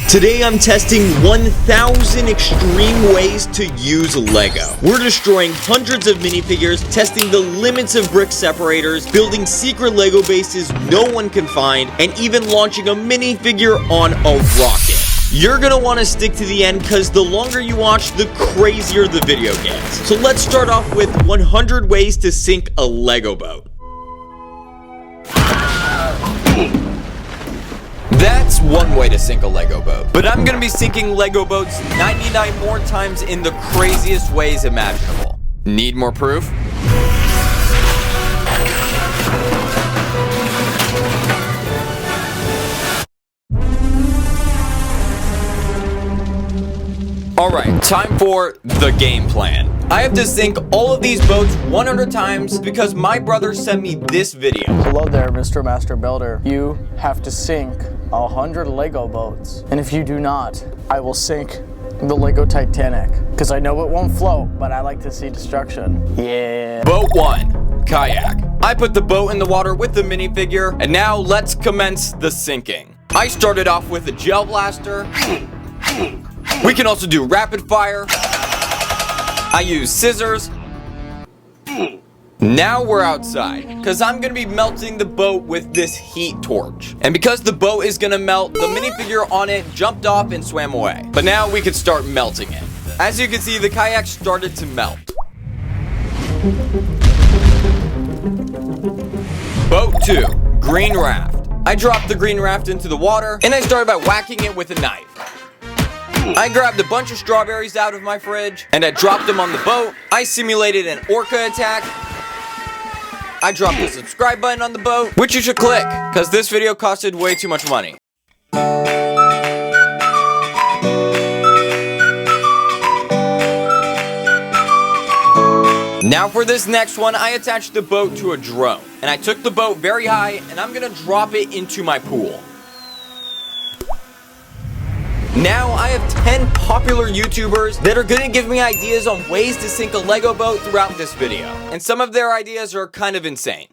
Today I'm testing 1,000 extreme ways to use Lego. We're destroying hundreds of minifigures, testing the limits of brick separators, building secret Lego bases no one can find, and even launching a minifigure on a rocket. You're gonna want to stick to the end because the longer you watch, the crazier the video gets. So let's start off with 100 ways to sink a Lego boat. That's one way to sink a Lego boat. But I'm gonna be sinking Lego boats 99 more times in the craziest ways imaginable. Need more proof? Alright, time for the game plan. I have to sink all of these boats 100 times because my brother sent me this video. Hello there, Mr. Master Builder. You have to sink 100 Lego boats. And if you do not, I will sink the Lego Titanic. Because I know it won't float, but I like to see destruction. Yeah. Boat 1, kayak. I put the boat in the water with the minifigure, and now let's commence the sinking. I started off with a gel blaster. We can also do rapid fire. I use scissors. Now we're outside, because I'm going to be melting the boat with this heat torch. And because the boat is going to melt, the minifigure on it jumped off and swam away. But now we can start melting it. As you can see, the kayak started to melt. Boat 2, green raft. I dropped the green raft into the water, and I started by whacking it with a knife. I grabbed a bunch of strawberries out of my fridge, and I dropped them on the boat. I simulated an orca attack. I dropped the subscribe button on the boat, which you should click, because this video costed way too much money. Now for this next one, I attached the boat to a drone, and I took the boat very high, and I'm gonna drop it into my pool. Now I have 10 popular YouTubers that are gonna give me ideas on ways to sink a Lego boat throughout this video. And some of their ideas are kind of insane.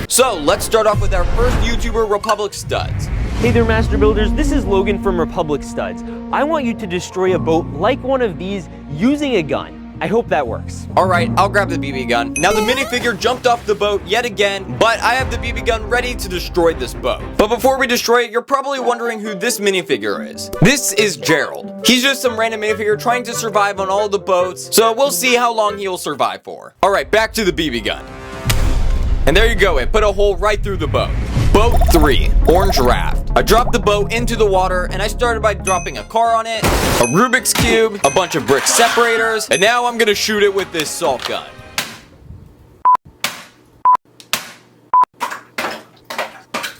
So let's start off with our first YouTuber, Republic Studs. Hey there, Master Builders, this is Logan from Republic Studs. I want you to destroy a boat like one of these using a gun. I hope that works. Alright, I'll grab the BB gun. Now the minifigure jumped off the boat yet again, but I have the BB gun ready to destroy this boat. But before we destroy it, you're probably wondering who this minifigure is. This is Gerald. He's just some random minifigure trying to survive on all the boats, so we'll see how long he'll survive for. Alright, back to the BB gun. And there you go, it put a hole right through the boat. Boat 3, orange raft. I dropped the boat into the water, and I started by dropping a car on it, a Rubik's Cube, a bunch of brick separators, and now I'm gonna shoot it with this salt gun.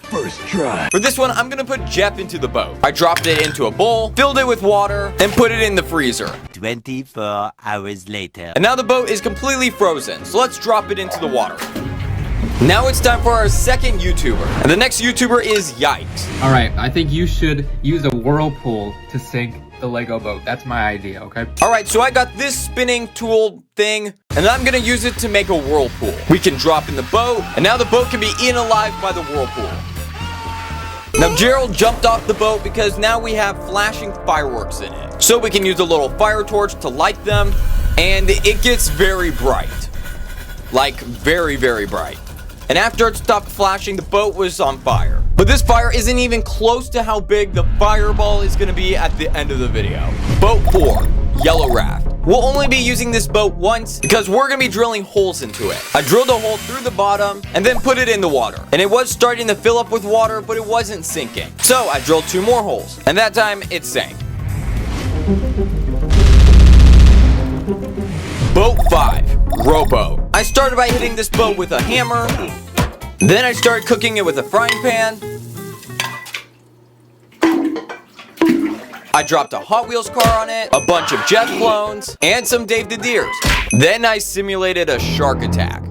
First try. For this one, I'm gonna put Jeff into the boat. I dropped it into a bowl, filled it with water, and put it in the freezer. 24 hours later. And now the boat is completely frozen, so let's drop it into the water. Now it's time for our second YouTuber, and the next YouTuber is Yikes. Alright, I think you should use a whirlpool to sink the Lego boat. That's my idea, okay? Alright, so I got this spinning tool thing, and I'm gonna use it to make a whirlpool. We can drop in the boat, and now the boat can be eaten alive by the whirlpool. Now Gerald jumped off the boat because now we have flashing fireworks in it. So we can use a little fire torch to light them, and it gets very bright. Like, very, very bright. And after it stopped flashing, the boat was on fire. But this fire isn't even close to how big the fireball is gonna be at the end of the video. Boat 4, yellow raft. We'll only be using this boat once because we're gonna be drilling holes into it. I drilled a hole through the bottom and then put it in the water. And it was starting to fill up with water, but it wasn't sinking. So I drilled 2 more holes, and that time it sank. Boat 5, rowboat. I started by hitting this boat with a hammer. Then I started cooking it with a frying pan. I dropped a Hot Wheels car on it, a bunch of Jeff clones, and some Dave the Deers. Then I simulated a shark attack.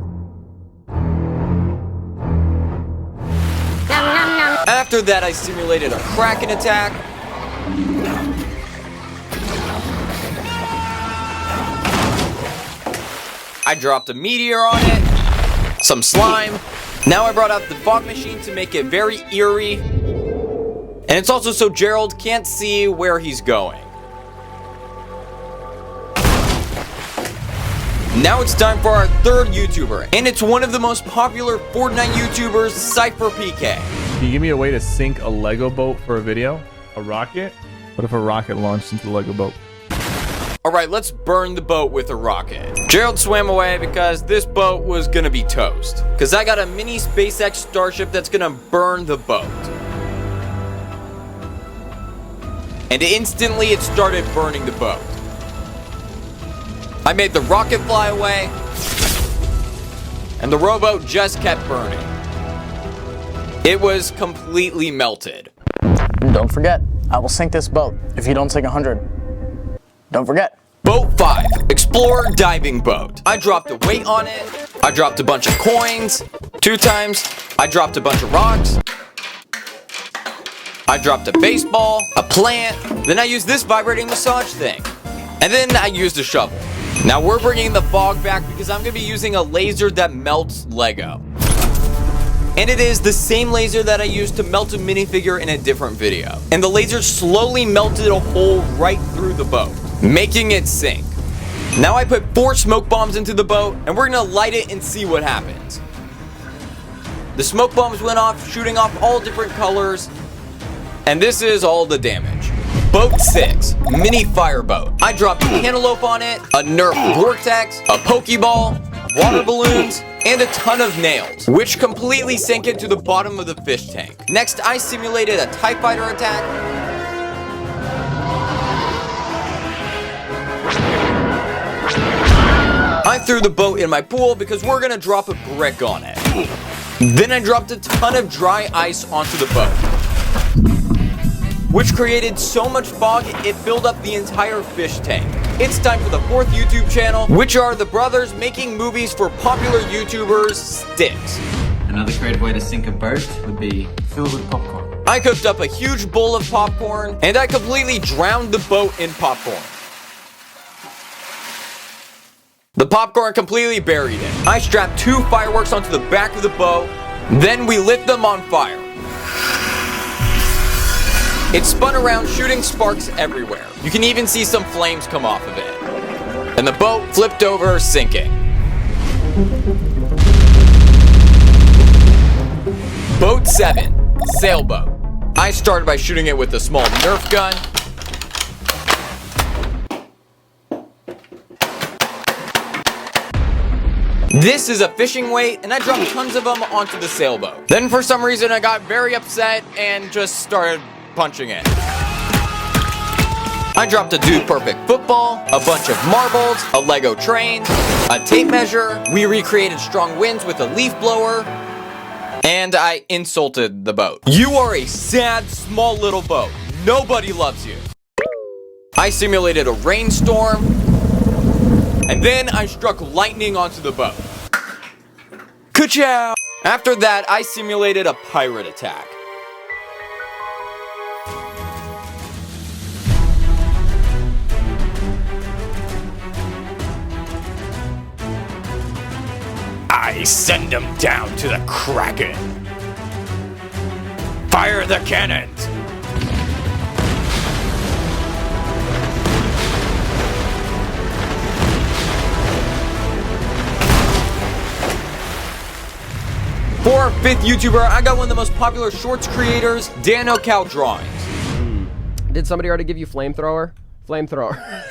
After that, I simulated a Kraken attack. I dropped a meteor on it, some slime. Now I brought out the fog machine to make it very eerie. And it's also so Gerald can't see where he's going. Now it's time for our third YouTuber, and it's one of the most popular Fortnite YouTubers, Cypher PK. Can you give me a way to sink a Lego boat for a video? A rocket? What if a rocket launched into the Lego boat? Alright, let's burn the boat with a rocket. Gerald swam away because this boat was gonna be toast. Because I got a mini SpaceX Starship that's gonna burn the boat. And instantly it started burning the boat. I made the rocket fly away, and the rowboat just kept burning. It was completely melted. Don't forget, I will sink this boat if you don't sink 100. Don't forget. Boat 5, Explorer Diving Boat. I dropped a weight on it. I dropped a bunch of coins. 2 times. I dropped a bunch of rocks. I dropped a baseball, a plant. Then I used this vibrating massage thing. And then I used a shovel. Now we're bringing the fog back because I'm going to be using a laser that melts Lego. And it is the same laser that I used to melt a minifigure in a different video. And the laser slowly melted a hole right through the boat, making it sink. Now I put 4 smoke bombs into the boat, and we're going to light it and see what happens. The smoke bombs went off, shooting off all different colors. And this is all the damage. Boat 6, mini fireboat. I dropped a cantaloupe on it, a Nerf vortex, a pokeball, water balloons, and a ton of nails, which completely sank into the bottom of the fish tank. Next, I simulated a TIE fighter attack. I threw the boat in my pool because we're gonna drop a brick on it. Then I dropped a ton of dry ice onto the boat, which created so much fog it filled up the entire fish tank. It's time for the 4th YouTube channel, which are the brothers making movies for popular YouTubers, Sticks. Another creative way to sink a boat would be filled with popcorn. I cooked up a huge bowl of popcorn, and I completely drowned the boat in popcorn. The popcorn completely buried it. I strapped 2 fireworks onto the back of the boat, then we lit them on fire. It spun around, shooting sparks everywhere. You can even see some flames come off of it. And the boat flipped over, sinking. Boat 7, sailboat. I started by shooting it with a small Nerf gun. This is a fishing weight, and I dropped tons of them onto the sailboat. Then for some reason I got very upset and just started punching it. I dropped a Dude Perfect football, a bunch of marbles, a Lego train, a tape measure. We recreated strong winds with a leaf blower, and I insulted the boat. You are a sad, small little boat. Nobody loves you. I simulated a rainstorm, and then I struck lightning onto the boat. Ka-chow! After that, I simulated a pirate attack. I send them down to the Kraken. Fire the cannons! For our 5th YouTuber, I got one of the most popular shorts creators, Dan O'Cal Drawings. Did somebody already give you flamethrower? Flamethrower.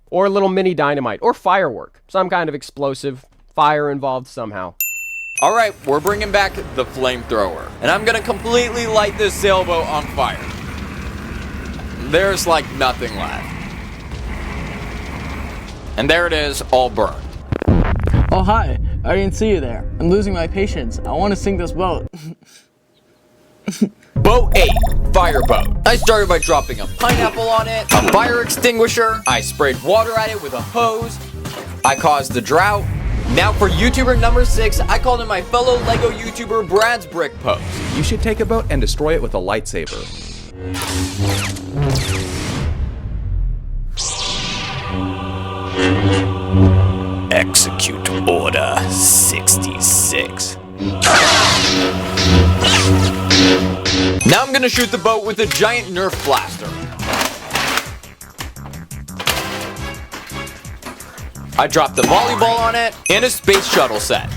Or a little mini dynamite. Or firework. Some kind of explosive. Fire involved somehow. Alright, we're bringing back the flamethrower. And I'm gonna completely light this sailboat on fire. There's like nothing left. And there it is, all burned. Oh, hi. I didn't see you there. I'm losing my patience. I want to sink this boat. Boat 8, fireboat. I started by dropping a pineapple on it, a fire extinguisher. I sprayed water at it with a hose. I caused the drought. Now for YouTuber number 6, I called in my fellow Lego YouTuber Brad's brick post. You should take a boat and destroy it with a lightsaber. Execute Order 66. Now I'm gonna shoot the boat with a giant Nerf blaster. I dropped the volleyball on it and a space shuttle set.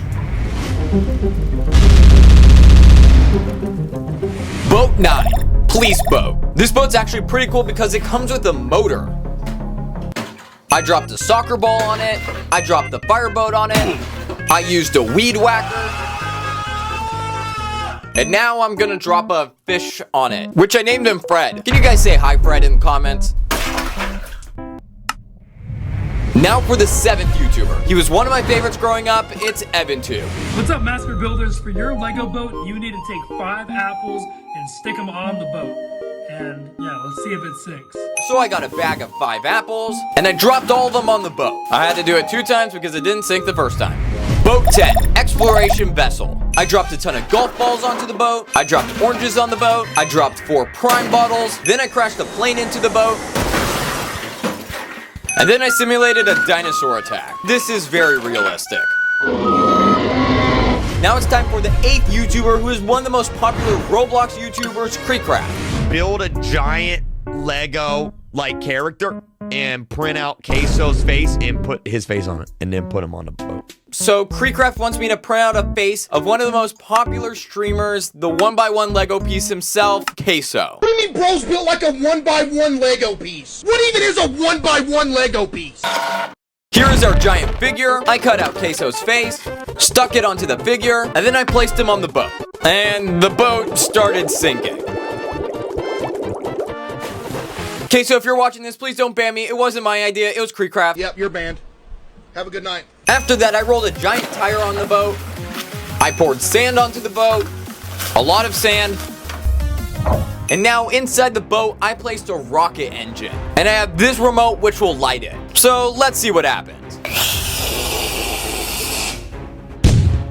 Boat 9, police boat. This boat's actually pretty cool because it comes with a motor. I dropped a soccer ball on it. I dropped the fireboat on it. I used a weed whacker. And now I'm gonna drop a fish on it, which I named him Fred. Can you guys say hi, Fred, in the comments? Now for the 7th YouTuber. He was one of my favorites growing up. It's Evan2. What's up, Master Builders? For your Lego boat, you need to take 5 apples and stick them on the boat. And yeah, let's see if it sinks. So I got a bag of 5 apples, and I dropped all of them on the boat. I had to do it 2 times because it didn't sink the first time. Boat 10, exploration vessel. I dropped a ton of golf balls onto the boat. I dropped oranges on the boat. I dropped 4 prime bottles. Then I crashed a plane into the boat. And then I simulated a dinosaur attack. This is very realistic. Now it's time for the 8th YouTuber, who is one of the most popular Roblox YouTubers, Creekcraft. Build a giant Lego-like character and print out Queso's face and put his face on it, and then put him on the boat. So Creekcraft wants me to print out a face of one of the most popular streamers, the 1x1 Lego piece himself, Queso. What do you mean bros built like a 1x1 Lego piece? What even is a 1x1 Lego piece? Here is our giant figure. I cut out Queso's face, stuck it onto the figure, and then I placed him on the boat. And the boat started sinking. Queso, if you're watching this, please don't ban me. It wasn't my idea, it was Creekcraft. Yep, you're banned. Have a good night. After that, I rolled a giant tire on the boat. I poured sand onto the boat, a lot of sand. And now inside the boat, I placed a rocket engine. And I have this remote which will light it. So let's see what happens.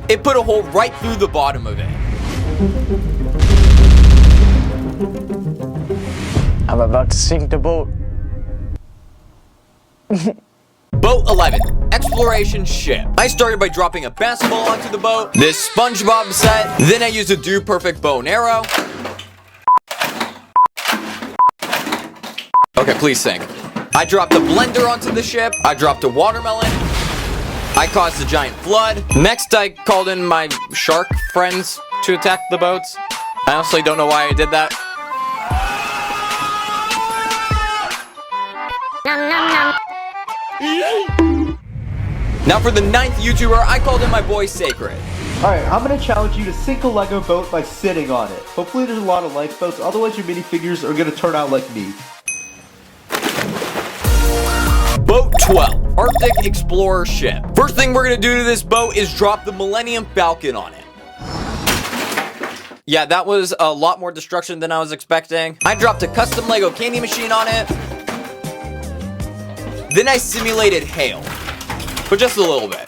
It put a hole right through the bottom of it. I'm about to sink the boat. Boat 11, exploration ship. I started by dropping a basketball onto the boat, this SpongeBob set, then I used a Dude Perfect bow and arrow. Okay, please sink. I dropped a blender onto the ship, I dropped a watermelon, I caused a giant flood. Next, I called in my shark friends to attack the boats. I honestly don't know why I did that. Now for the 9th YouTuber, I called in my boy Sacred. Alright, I'm gonna challenge you to sink a Lego boat by sitting on it. Hopefully there's a lot of lifeboats, otherwise your minifigures are gonna turn out like me. Boat 12, Arctic Explorer ship. First thing we're gonna do to this boat is drop the Millennium Falcon on it. Yeah, that was a lot more destruction than I was expecting. I dropped a custom Lego candy machine on it. Then I simulated hail, but just a little bit.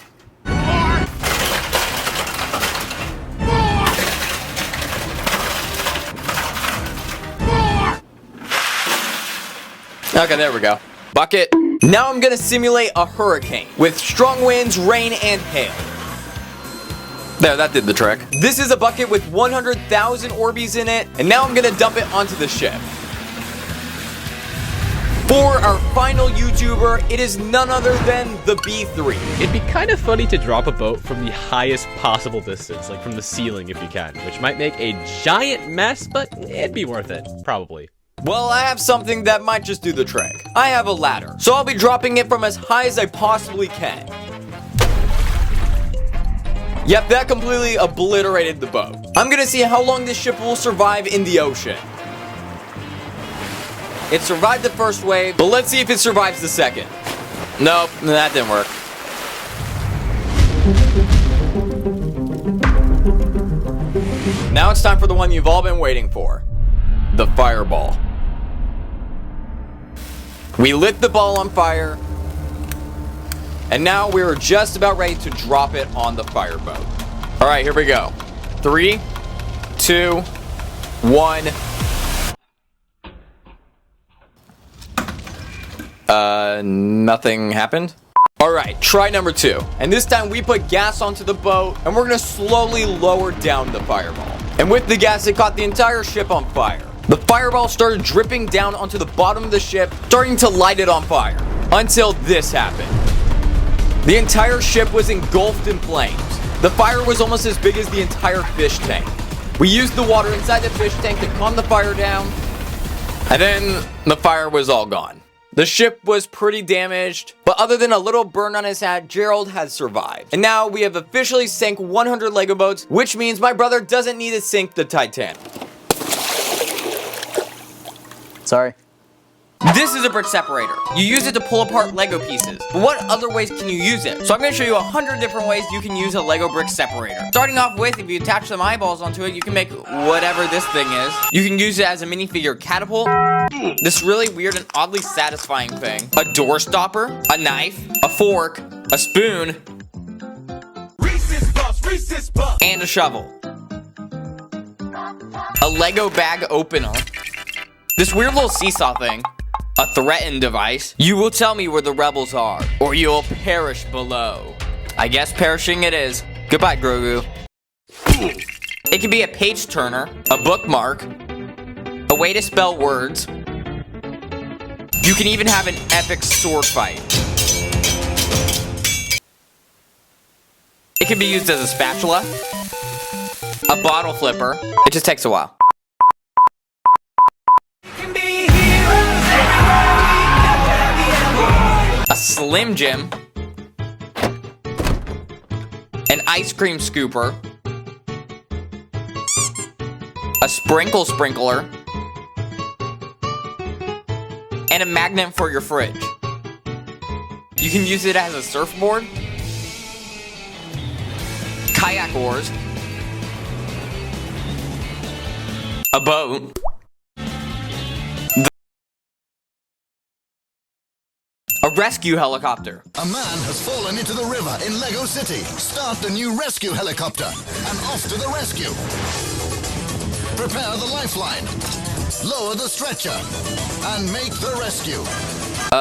Okay, there we go. Bucket. Now I'm gonna simulate a hurricane with strong winds, rain, and hail. There, that did the trick. This is a bucket with 100,000 Orbeez in it, and now I'm gonna dump it onto the ship. For our final YouTuber, it is none other than the B3. It'd be kind of funny to drop a boat from the highest possible distance, like from the ceiling if you can, which might make a giant mess, but it'd be worth it, probably. Well, I have something that might just do the trick. I have a ladder, so I'll be dropping it from as high as I possibly can. Yep, that completely obliterated the boat. I'm gonna see how long this ship will survive in the ocean. It survived the first wave, but let's see if it survives the second. Nope, that didn't work. Now it's time for the one you've all been waiting for. The fireball. We lit the ball on fire, and now we're just about ready to drop it on the fireboat. All right, here we go. 3, 2, 1. Nothing happened. All right, try number 2. And this time we put gas onto the boat, and we're gonna slowly lower down the fireball. And with the gas, it caught the entire ship on fire. The fireball started dripping down onto the bottom of the ship, starting to light it on fire. Until this happened. The entire ship was engulfed in flames. The fire was almost as big as the entire fish tank. We used the water inside the fish tank to calm the fire down, and then the fire was all gone. The ship was pretty damaged, but other than a little burn on his hat, Gerald has survived. And now we have officially sank 100 Lego boats, which means my brother doesn't need to sink the Titanic. Sorry. This is a brick separator. You use it to pull apart Lego pieces. But what other ways can you use it? So I'm going to show you 100 different ways you can use a Lego brick separator. Starting off with, if you attach some eyeballs onto it, you can make whatever this thing is. You can use it as a minifigure catapult. This really weird and oddly satisfying thing. A door stopper, a knife, a fork, a spoon, and a shovel. A Lego bag opener. This weird little seesaw thing. A threatened device. You will tell me where the rebels are, or you'll perish below. I guess perishing it is. Goodbye, Grogu. It can be a page turner, a bookmark, a way to spell words. You can even have an epic sword fight. It can be used as a spatula, a bottle flipper. It just takes a while. A Slim Jim, an ice cream scooper, a sprinkler, and a magnet for your fridge. You can use it as a surfboard, kayak oars, a boat, a rescue helicopter. A man has fallen into the river in Lego City. Start the new rescue helicopter and off to the rescue. Prepare the lifeline. Lower the stretcher and make the rescue.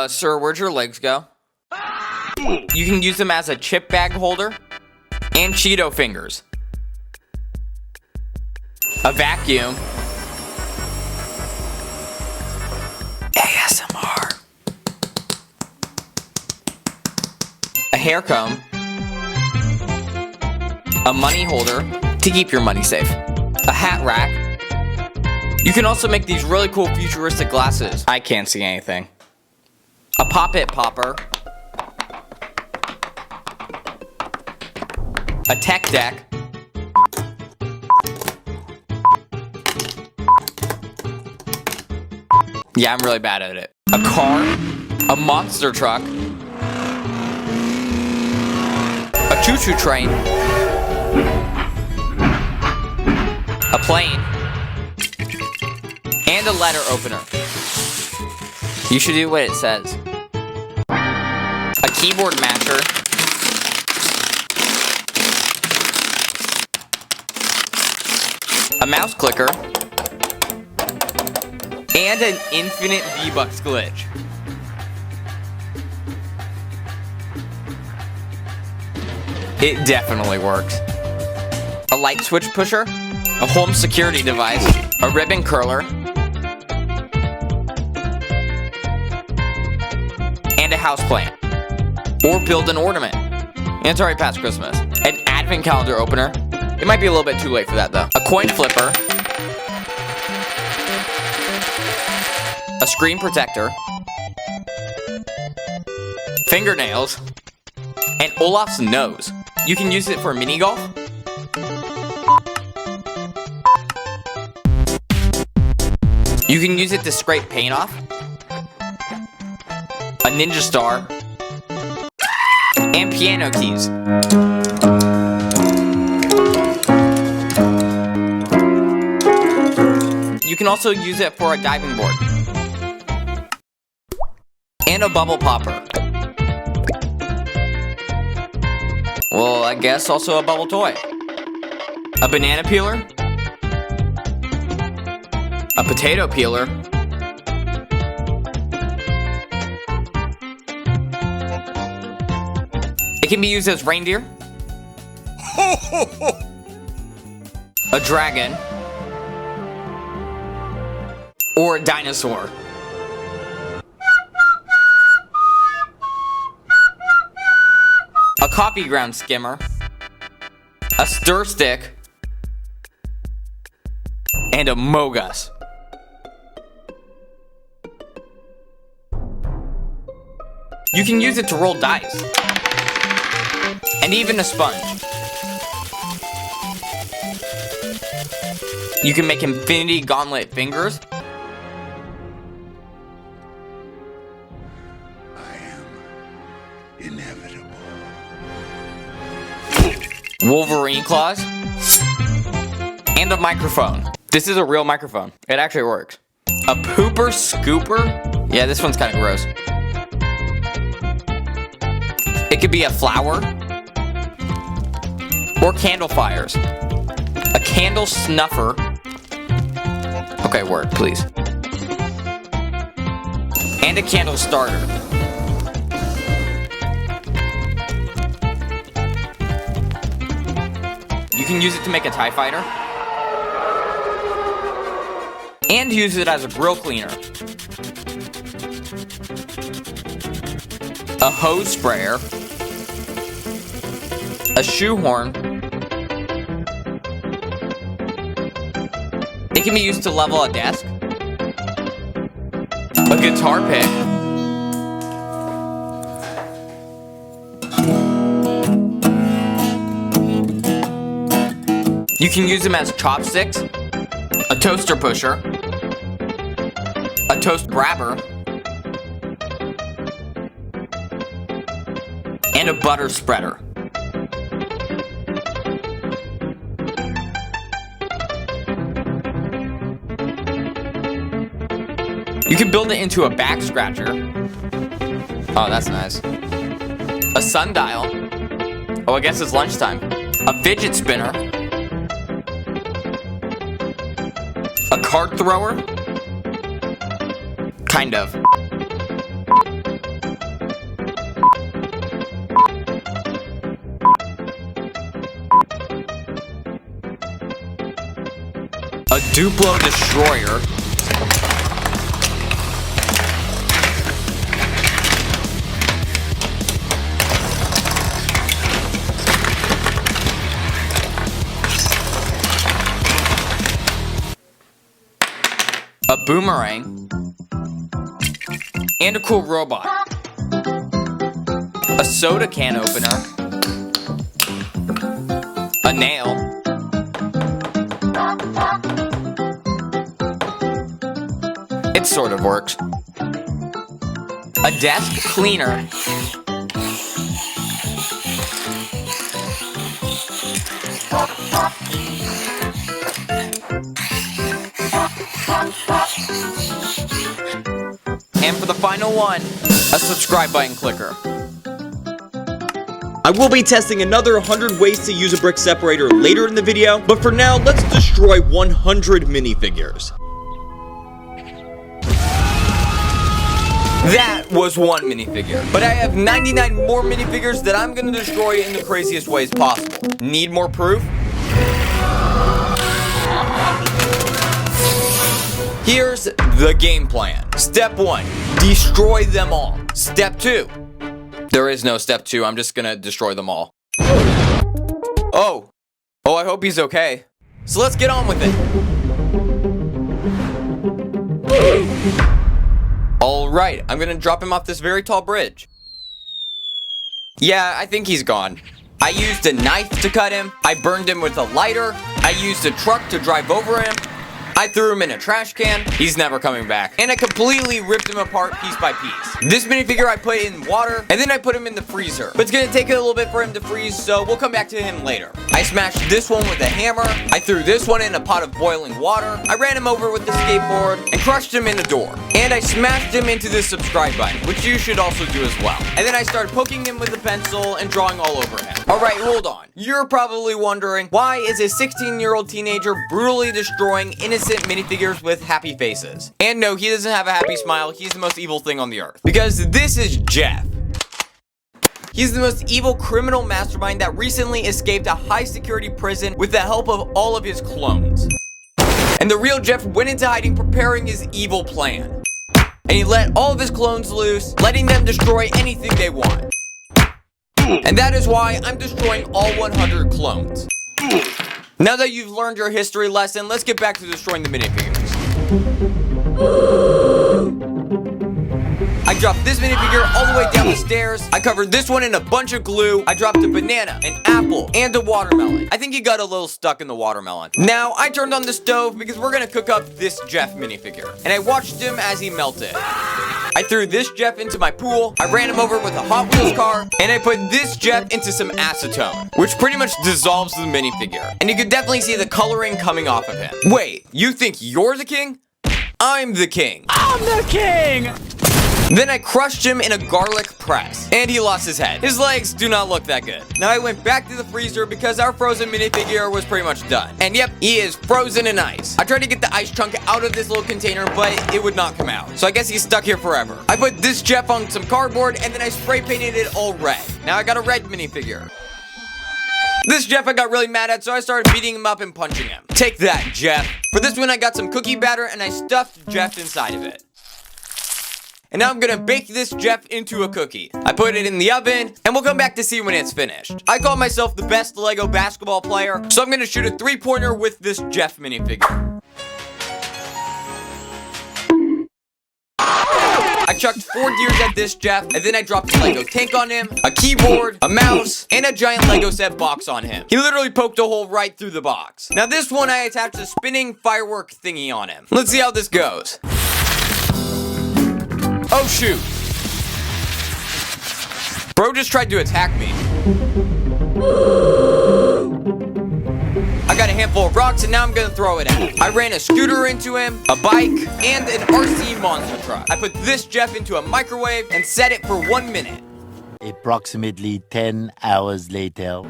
Sir, where'd your legs go? You can use them as a chip bag holder and Cheeto fingers. A vacuum. ASMR. A hair comb, a money holder to keep your money safe, a hat rack. You can also make these really cool futuristic glasses. I can't see anything. A pop-it popper, a tech deck, yeah, I'm really bad at it, a car, a monster truck, a choo-choo train, a plane, and a letter opener. You should do what it says. A keyboard matcher, a mouse clicker, and an infinite V-Bucks glitch. It definitely works. A light switch pusher, a home security device, a ribbon curler, and a houseplant. Or build an ornament. And it's already past Christmas. An advent calendar opener. It might be a little bit too late for that though. A coin flipper. A screen protector. Fingernails. And Olaf's nose. You can use it for mini golf. You can use it to scrape paint off. A ninja star. And piano keys. You can also use it for a diving board. And a bubble popper. Well, I guess also a bubble toy. A banana peeler. A potato peeler. It can be used as reindeer. A dragon. or a dinosaur. A coffee ground skimmer, a stir stick, and a mogus. You can use it to roll dice, and even a sponge. You can make infinity gauntlet fingers. Wolverine claws, and a microphone. This is a real microphone. It actually works. A pooper scooper? Yeah, this one's kind of gross. It could be a flower, or candle fires. A candle snuffer. Okay, work, please. And a candle starter. You can use it to make a TIE fighter. And use it as a grill cleaner. A hose sprayer. A shoehorn. It can be used to level a desk. A guitar pick. You can use them as chopsticks, a toaster pusher, a toast grabber, and a butter spreader. You can build it into a back scratcher. Oh, that's nice. A sundial. Oh, I guess it's lunchtime. A fidget spinner. A card thrower? Kind of. A Duplo destroyer. A boomerang, and a cool robot. A soda can opener, a nail, it sort of works, a desk cleaner, and for the final one, a subscribe button clicker. I will be testing another 100 ways to use a brick separator later in the video, but for now, let's destroy 100 minifigures. That was one minifigure, but I have 99 more minifigures that I'm gonna destroy in the craziest ways possible. Need more proof? Here's the game plan. Step 1, destroy them all. Step 2, there is no step 2, I'm just gonna destroy them all. Oh, I hope he's okay. So let's get on with it. Alright, I'm gonna drop him off this very tall bridge. Yeah, I think he's gone. I used a knife to cut him, I burned him with a lighter, I used a truck to drive over him, I threw him in a trash can, he's never coming back, and I completely ripped him apart piece by piece. This minifigure I put in water, and then I put him in the freezer. But it's gonna take a little bit for him to freeze, so we'll come back to him later. I smashed this one with a hammer, I threw this one in a pot of boiling water, I ran him over with the skateboard, and crushed him in the door. And I smashed him into the subscribe button, which you should also do as well. And then I started poking him with a pencil and drawing all over him. Alright, hold on. You're probably wondering, why is a 16-year-old teenager brutally destroying innocent minifigures with happy faces? And no, he doesn't have a happy smile, he's the most evil thing on the earth. Because this is Jeff. He's the most evil criminal mastermind that recently escaped a high-security prison with the help of all of his clones. And and the real Jeff went into hiding preparing his evil plan. And he let all of his clones loose, letting them destroy anything they want. And that is why I'm destroying all 100 clones. Now that you've learned your history lesson, let's get back to destroying the minifigures. I dropped this minifigure all the way down the stairs. I covered this one in a bunch of glue. I dropped a banana, an apple, and a watermelon. I think he got a little stuck in the watermelon. Now, I turned on the stove because we're gonna cook up this Jeff minifigure. And I watched him as he melted. I threw this Jeff into my pool. I ran him over with a Hot Wheels car. And I put this Jeff into some acetone, which pretty much dissolves the minifigure. And you could definitely see the coloring coming off of him. Wait, you think you're the king? I'm the king. I'm the king! Then I crushed him in a garlic press, and he lost his head. His legs do not look that good. Now I went back to the freezer because our frozen minifigure was pretty much done. And yep, he is frozen in ice. I tried to get the ice chunk out of this little container, but it would not come out. So I guess he's stuck here forever. I put this Jeff on some cardboard, and then I spray painted it all red. Now I got a red minifigure. This Jeff I got really mad at, so I started beating him up and punching him. Take that, Jeff. For this one, I got some cookie batter, and I stuffed Jeff inside of it. And now I'm gonna bake this Jeff into a cookie. I put it in the oven, and we'll come back to see when it's finished. I call myself the best Lego basketball player, so I'm gonna shoot a three-pointer with this Jeff minifigure. I chucked 4 gears at this Jeff, and then I dropped a Lego tank on him, a keyboard, a mouse, and a giant Lego set box on him. He literally poked a hole right through the box. Now this one, I attached a spinning firework thingy on him. Let's see how this goes. Oh shoot. Bro just tried to attack me. I got a handful of rocks and now I'm gonna throw it at him. I ran a scooter into him, a bike, and an RC monster truck. I put this Jeff into a microwave and set it for 1 minute. Approximately 10 hours later.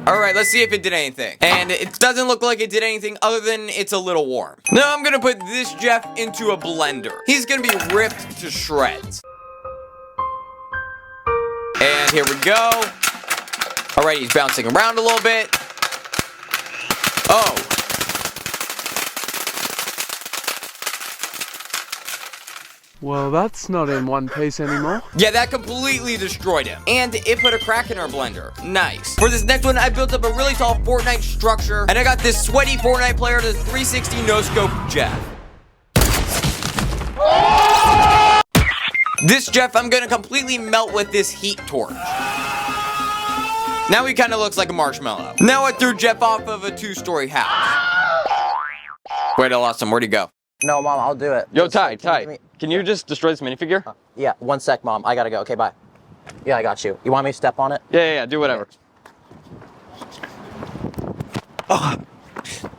Alright, let's see if it did anything. And it doesn't look like it did anything other than it's a little warm. Now I'm gonna put this Jeff into a blender. He's gonna be ripped to shreds. And here we go. Alright, he's bouncing around a little bit. Oh. Well, that's not in one piece anymore. Yeah, that completely destroyed him. And it put a crack in our blender. Nice. For this next one, I built up a really tall Fortnite structure, and I got this sweaty Fortnite player to 360 no-scope Jeff. This Jeff, I'm gonna completely melt with this heat torch. Now he kind of looks like a marshmallow. Now I threw Jeff off of a 2-story house. Wait, I lost him. Where'd he go? No, Mom, I'll do it. Yo, Ty, can you just destroy this minifigure? Yeah, 1 sec, Mom. I gotta go. Okay, bye. Yeah, I got you. You want me to step on it? Yeah, do whatever. Oh.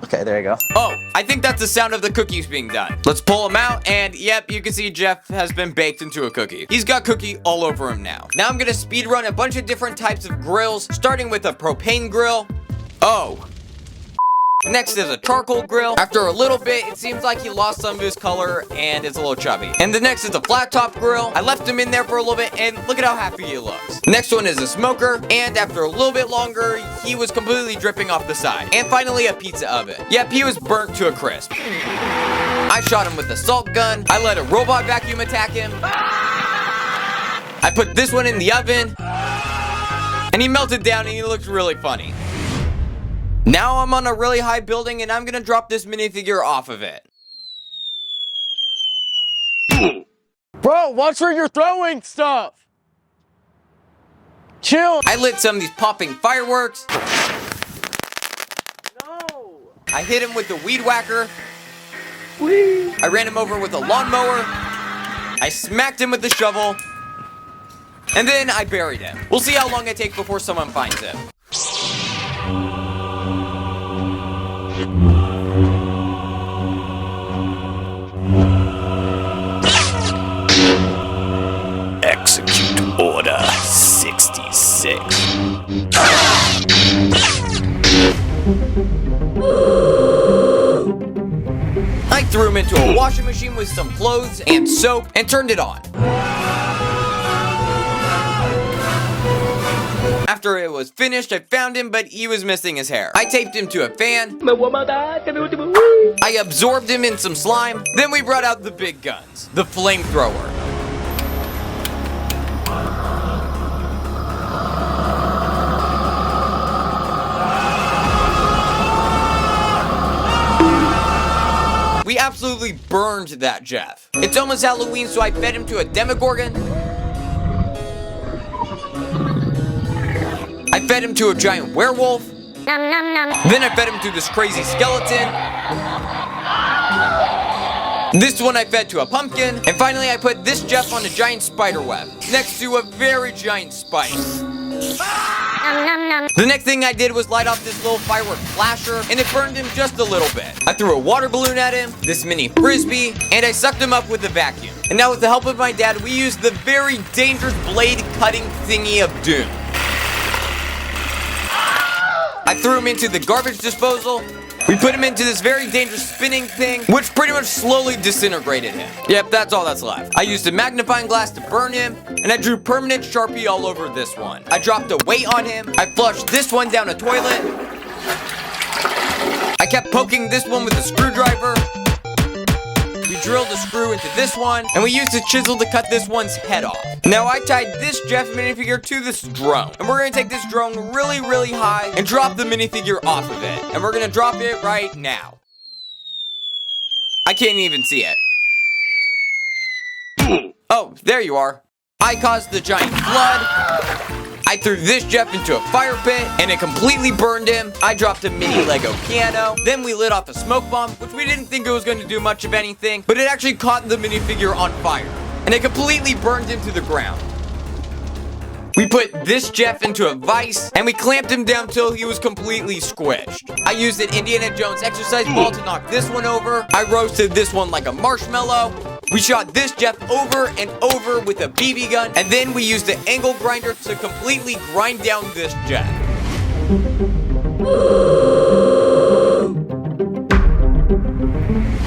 Okay, there you go. Oh, I think that's the sound of the cookies being done. Let's pull them out, and yep, you can see Jeff has been baked into a cookie. He's got cookie all over him now. Now I'm gonna speed run a bunch of different types of grills, starting with a propane grill. Oh. Next is a charcoal grill. After a little bit, it seems like he lost some of his color and it's a little chubby. And the next is a flat top grill. I left him in there for a little bit and look at how happy he looks. Next one is a smoker, and after a little bit longer, he was completely dripping off the side. And finally, a pizza oven. Yep, he was burnt to a crisp. I shot him with a salt gun. I let a robot vacuum attack him. I put this one in the oven, and he melted down and he looked really funny. Now I'm on a really high building and I'm gonna drop this minifigure off of it. Bro, watch where you're throwing stuff. Chill. I lit some of these popping fireworks. No. I hit him with the weed whacker. Whee. I ran him over with a lawnmower. I smacked him with the shovel. And then I buried him. We'll see how long it takes before someone finds him. Execute Order 66. I threw him into a washing machine with some clothes and soap and turned it on. After it was finished, I found him, but he was missing his hair. I taped him to a fan. I absorbed him in some slime. Then we brought out the big guns, the flamethrower. We absolutely burned that Jeff. It's almost Halloween, so I fed him to a Demogorgon. I fed him to a giant werewolf. Then I fed him to this crazy skeleton. This one I fed to a pumpkin. And finally I put this Jeff on a giant spider web next to a very giant spider. The next thing I did was light off this little firework flasher, and it burned him just a little bit. I threw a water balloon at him, this mini frisbee, and I sucked him up with a vacuum. And now with the help of my dad, we used the very dangerous blade cutting thingy of doom. I threw him into the garbage disposal. We put him into this very dangerous spinning thing, which pretty much slowly disintegrated him. Yep, that's all that's left. I used a magnifying glass to burn him, and I drew permanent Sharpie all over this one. I dropped a weight on him. I flushed this one down a toilet. I kept poking this one with a screwdriver. We drilled a screw into this one, and we used a chisel to cut this one's head off. Now I tied this Jeff minifigure to this drone, and we're gonna take this drone really, really high and drop the minifigure off of it. And we're gonna drop it right now. I can't even see it. Oh, there you are. I caused the giant flood. I threw this Jeff into a fire pit, and it completely burned him. I dropped a mini Lego piano. Then we lit off a smoke bomb, which we didn't think it was going to do much of anything, but it actually caught the minifigure on fire, and it completely burned him to the ground. We put this Jeff into a vise, and we clamped him down till he was completely squished. I used an Indiana Jones exercise ball to knock this one over. I roasted this one like a marshmallow. We shot this Jeff over and over with a BB gun, and then we used the angle grinder to completely grind down this Jeff.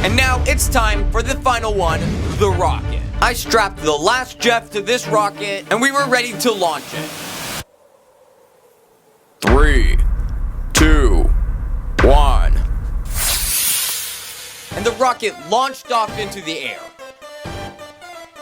And now it's time for the final one, the rocket. I strapped the last Jeff to this rocket, and we were ready to launch it. 3, 2, 1. And the rocket launched off into the air.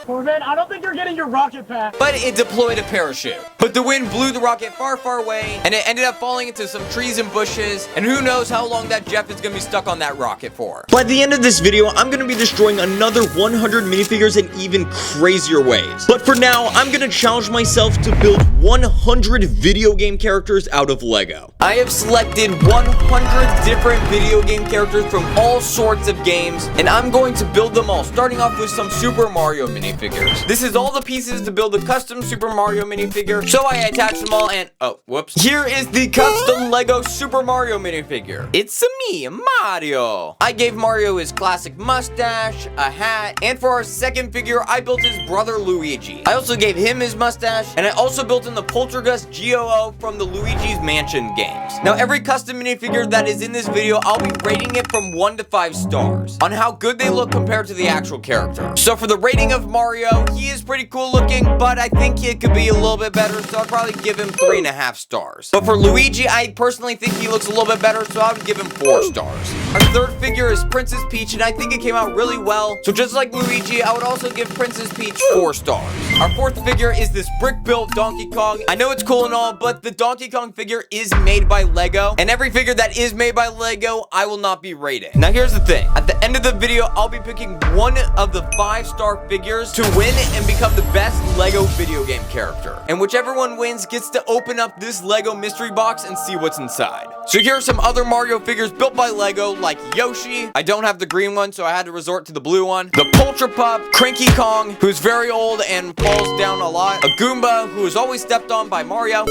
Corvette, I don't think you're getting your rocket pack. But it deployed a parachute. But the wind blew the rocket far, far away, and it ended up falling into some trees and bushes, and who knows how long that Jeff is gonna be stuck on that rocket for. By the end of this video, I'm gonna be destroying another 100 minifigures in even crazier ways. But for now, I'm gonna challenge myself to build 100 video game characters out of Lego. I have selected 100 different video game characters from all sorts of games, and I'm going to build them all, starting off with some Super Mario minifigures. This is all the pieces to build a custom Super Mario minifigure, so I attached them all and, oh, whoops. Here is the custom Lego Super Mario minifigure. It's me, Mario. I gave Mario his classic mustache, a hat, and for our second figure, I built his brother Luigi. I also gave him his mustache, and I also built in the Poltergust GOO from the Luigi's Mansion games. Now, every custom minifigure that is in this video, I'll be rating it from 1 to 5 stars on how good they look compared to the actual character. So for the rating of Mario, he is pretty cool looking, but I think it could be a little bit better, so I'd probably give him 3.5 stars. But for Luigi, I personally think he looks a little bit better, so I would give him 4 stars. Our third figure is Princess Peach, and I think it came out really well. So just like Luigi, I would also give Princess Peach 4 stars. Our fourth figure is this brick-built Donkey Kong. I know it's cool and all, but the Donkey Kong figure is made by Lego, and every figure that is made by Lego, I will not be rating. Now here's the thing. At the end of the video, I'll be picking one of the 5-star figures to win and become the best Lego video game character. And whichever one wins gets to open up this Lego mystery box and see what's inside. So here are some other Mario figures built by Lego, like Yoshi. I don't have the green one, so I had to resort to the blue one. The Poltra Pup, Cranky Kong, who's very old and falls down a lot. A Goomba, who is always stepped on by Mario.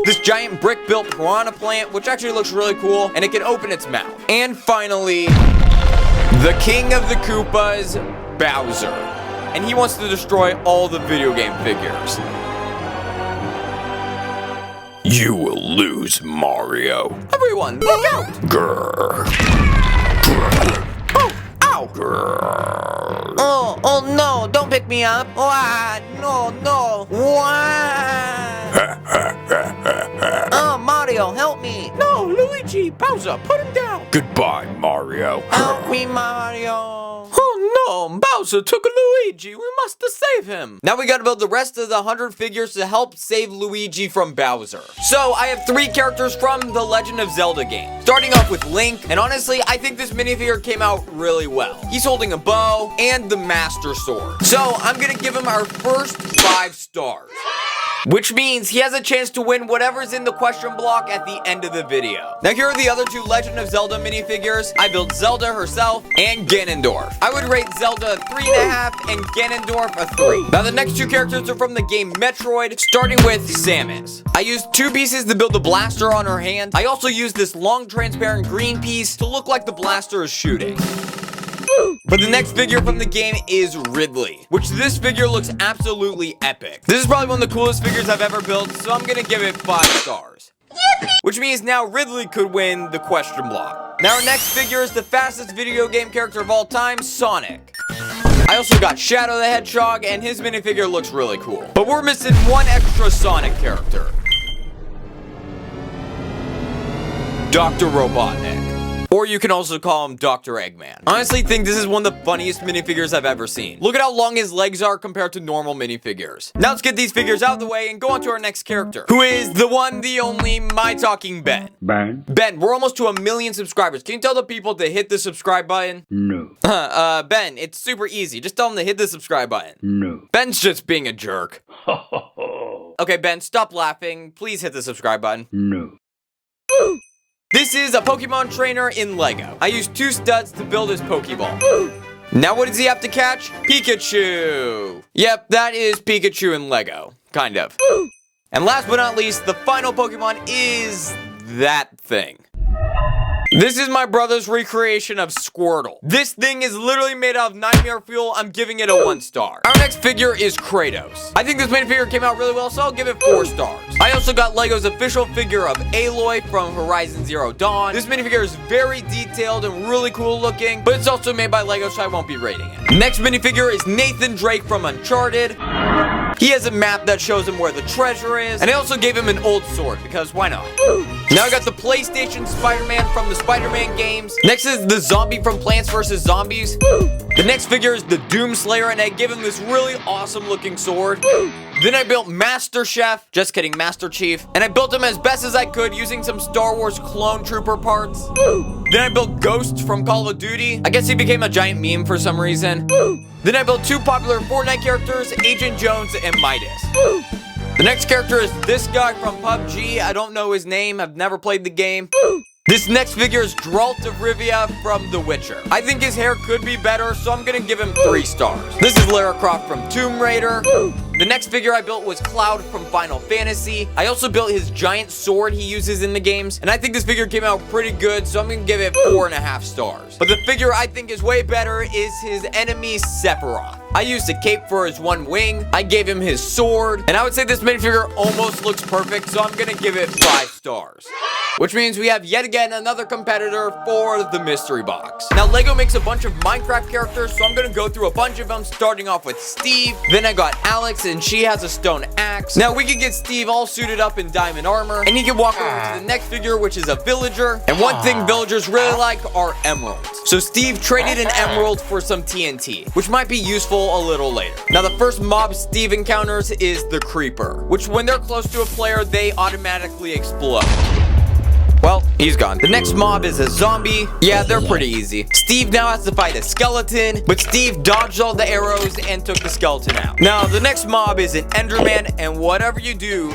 This giant brick-built piranha plant, which actually looks really cool, and it can open its mouth. And finally, the King of the Koopas, Bowser. And he wants to destroy all the video game figures. You will lose, Mario. Everyone, look out! Grrr. Oh, ow! now. Oh no, don't pick me up. No. Oh, Mario, help me. No, Luigi, Bowser, put him down. Goodbye, Mario. Help me, Mario. Oh no, Bowser took Luigi. We must save him. Now we gotta build the rest of the 100 figures to help save Luigi from Bowser. So I have 3 characters from the Legend of Zelda game. Starting off with Link, and honestly, I think this minifigure came out really well. He's holding a bow and the Master Sword. So I'm gonna give him our first 5 stars. Which means he has a chance to win whatever's in the question block at the end of the video. Now here are the other 2 Legend of Zelda minifigures. I built Zelda herself and Ganondorf. I would rate Zelda a 3.5 and Ganondorf a 3. Now the next 2 characters are from the game Metroid, starting with Samus. I used 2 pieces to build the blaster on her hand. I also used this long transparent green piece to look like the blaster is shooting. But the next figure from the game is Ridley, which this figure looks absolutely epic. This is probably one of the coolest figures I've ever built, so I'm gonna give it 5 stars. Which means now Ridley could win the question block. Now our next figure is the fastest video game character of all time, Sonic. I also got Shadow the Hedgehog, and his minifigure looks really cool. But we're missing one extra Sonic character. Dr. Robotnik. Or you can also call him Dr. Eggman. I honestly think this is one of the funniest minifigures I've ever seen. Look at how long his legs are compared to normal minifigures. Now let's get these figures out of the way and go on to our next character, who is the one, the only, my talking Ben. Ben, we're almost to 1 million subscribers. Can you tell the people to hit the subscribe button? No. Ben, it's super easy. Just tell them to hit the subscribe button. No. Ben's just being a jerk. Okay, Ben, stop laughing. Please hit the subscribe button. No. This is a Pokemon trainer in Lego. I used 2 studs to build his Pokeball. Now what does he have to catch? Pikachu. Yep, that is Pikachu in Lego. Kind of. And last but not least, the final Pokemon is that thing. This is my brother's recreation of Squirtle. This thing is literally made out of nightmare fuel. I'm giving it a 1 star. Our next figure is Kratos. I think this minifigure came out really well, so I'll give it 4 stars. I also got Lego's official figure of Aloy from Horizon Zero Dawn. This minifigure is very detailed and really cool looking, but it's also made by Lego, so I won't be rating it. Next minifigure is Nathan Drake from Uncharted. He has a map that shows him where the treasure is, and I also gave him an old sword, because why not? Now I got the PlayStation Spider-Man from the Spider-Man games. Next is the zombie from Plants vs. Zombies. The next figure is the Doom Slayer, and I give him this really awesome looking sword. Then I built Master Chef, just kidding, Master Chief, and I built him as best as I could using some Star Wars clone trooper parts. Then I built Ghost from Call of Duty. I guess he became a giant meme for some reason. Then I built 2 popular Fortnite characters, Agent Jones and Midas. The next character is this guy from PUBG. I don't know his name. I've never played the game. This next figure is Geralt of Rivia from The Witcher. I think his hair could be better, so I'm gonna give him 3 stars. This is Lara Croft from Tomb Raider. The next figure I built was Cloud from Final Fantasy. I also built his giant sword he uses in the games, and I think this figure came out pretty good, so I'm gonna give it 4.5 stars. But the figure I think is way better is his enemy Sephiroth. I used a cape for his 1 wing, I gave him his sword, and I would say this minifigure almost looks perfect, so I'm gonna give it 5 stars. Which means we have yet again another competitor for the mystery box. Now Lego makes a bunch of Minecraft characters, so I'm gonna go through a bunch of them, starting off with Steve. Then I got Alex, and she has a stone axe. Now we can get Steve all suited up in diamond armor, and he can walk over to the next figure, which is a villager. And one thing villagers really like are emeralds. So Steve traded an emerald for some TNT, which might be useful a little later. Now the first mob Steve encounters is the creeper, which when they're close to a player, they automatically explode. Well, he's gone. The next mob is a zombie. Yeah, they're pretty easy. Steve now has to fight a skeleton, but Steve dodged all the arrows and took the skeleton out. Now, the next mob is an Enderman, and whatever you do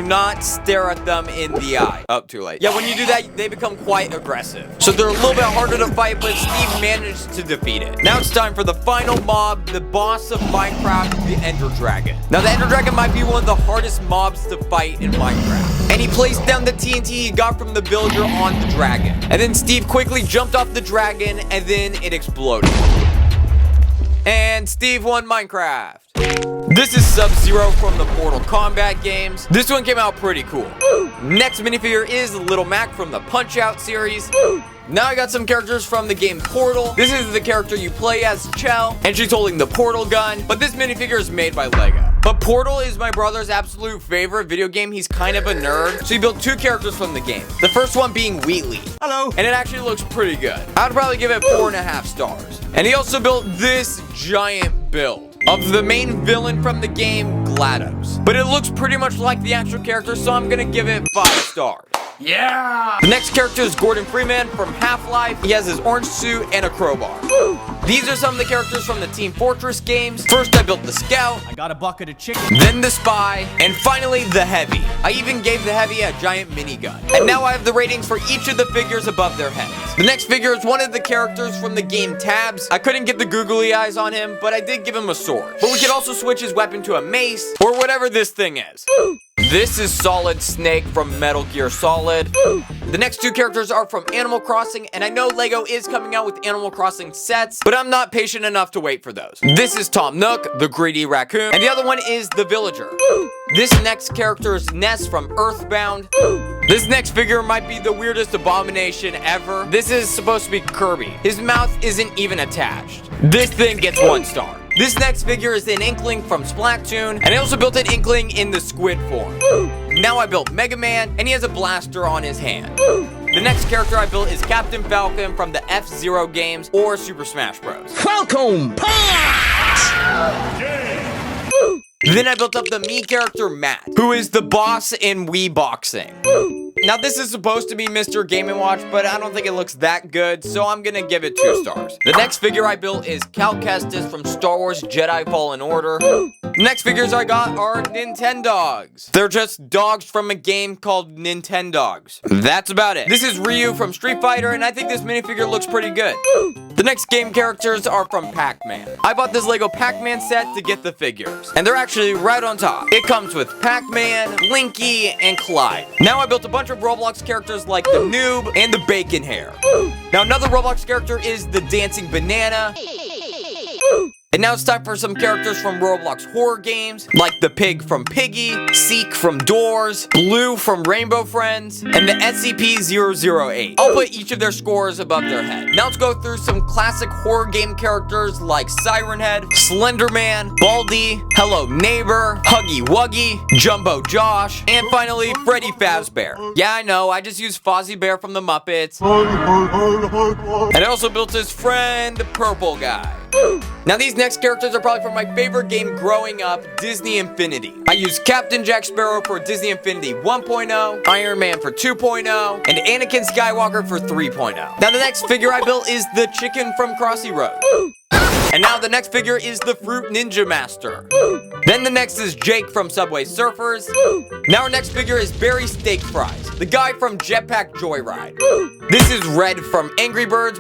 not stare at them in the eye. Oh, too late. Yeah, when you do that, they become quite aggressive. So they're a little bit harder to fight, but Steve managed to defeat it. Now it's time for the final mob, the boss of Minecraft, the Ender Dragon. Now, the Ender Dragon might be one of the hardest mobs to fight in Minecraft. And he placed down the TNT he got from the villager on the dragon. And then Steve quickly jumped off the dragon, and then it exploded. And Steve won Minecraft. This is Sub-Zero from the Mortal Kombat games. This one came out pretty cool. Next minifigure is Little Mac from the Punch-Out series. Now I got some characters from the game Portal. This is the character you play as, Chell, and she's holding the portal gun. But this minifigure is made by Lego. But Portal is my brother's absolute favorite video game. He's kind of a nerd, so he built 2 characters from the game. The first one being Wheatley. Hello. And it actually looks pretty good. I'd probably give it 4.5 stars. And he also built this giant build of the main villain from the game, GLaDOS. But it looks pretty much like the actual character, so I'm gonna give it 5 stars. Yeah! The next character is Gordon Freeman from Half-Life. He has his orange suit and a crowbar. These are some of the characters from the Team Fortress games. First, I built the Scout. I got a bucket of chicken. Then the Spy. And finally, the Heavy. I even gave the Heavy a giant minigun. And now I have the ratings for each of the figures above their heads. The next figure is one of the characters from the game Tabs. I couldn't get the googly eyes on him, but I did give him a sword. But we could also switch his weapon to a mace, or whatever this thing is. This is Solid Snake from Metal Gear Solid. The next 2 characters are from Animal Crossing, and I know Lego is coming out with Animal Crossing sets, but I'm not patient enough to wait for those. This is Tom Nook, the greedy raccoon, and the other one is the Villager. This next character is Ness from Earthbound. This next figure might be the weirdest abomination ever. This is supposed to be Kirby. His mouth isn't even attached. This thing gets 1 star. This next figure is an Inkling from Splatoon, and I also built an Inkling in the squid form. Now I built Mega Man, and he has a blaster on his hand. The next character I built is Captain Falcon from the F-Zero games or Super Smash Bros. Falcon Punch! Then I built up the Mii character Matt, who is the boss in Wii Boxing. Now this is supposed to be Mr. Game & Watch, but I don't think it looks that good, so I'm gonna give it 2 stars. The next figure I built is Cal Kestis from Star Wars Jedi Fallen Order. The next figures I got are Nintendogs. They're just dogs from a game called Nintendogs. That's about it. This is Ryu from Street Fighter, and I think this minifigure looks pretty good. The next game characters are from Pac-Man. I bought this Lego Pac-Man set to get the figures, and they're actually right on top. It comes with Pac-Man, Blinky, and Clyde. Now I built a bunch of Roblox characters like the Noob and the Bacon Hair. Now another Roblox character is the Dancing Banana. And now it's time for some characters from Roblox horror games, like the Pig from Piggy, Seek from Doors, Blue from Rainbow Friends, and the SCP-008. I'll put each of their scores above their head. Now let's go through some classic horror game characters like Siren Head, Slender Man, Baldy, Hello Neighbor, Huggy Wuggy, Jumbo Josh, and finally, Freddy Fazbear. Yeah, I know, I just used Fozzie Bear from the Muppets. And I also built his friend, Purple Guy. Now these next characters are probably from my favorite game growing up, Disney Infinity. I used Captain Jack Sparrow for Disney Infinity 1.0, Iron Man for 2.0, and Anakin Skywalker for 3.0. Now the next figure I built is the chicken from Crossy Road. And now the next figure is the Fruit Ninja Master. Then the next is Jake from Subway Surfers. Now our next figure is Barry Steak Fries, the guy from Jetpack Joyride. This is Red from Angry Birds.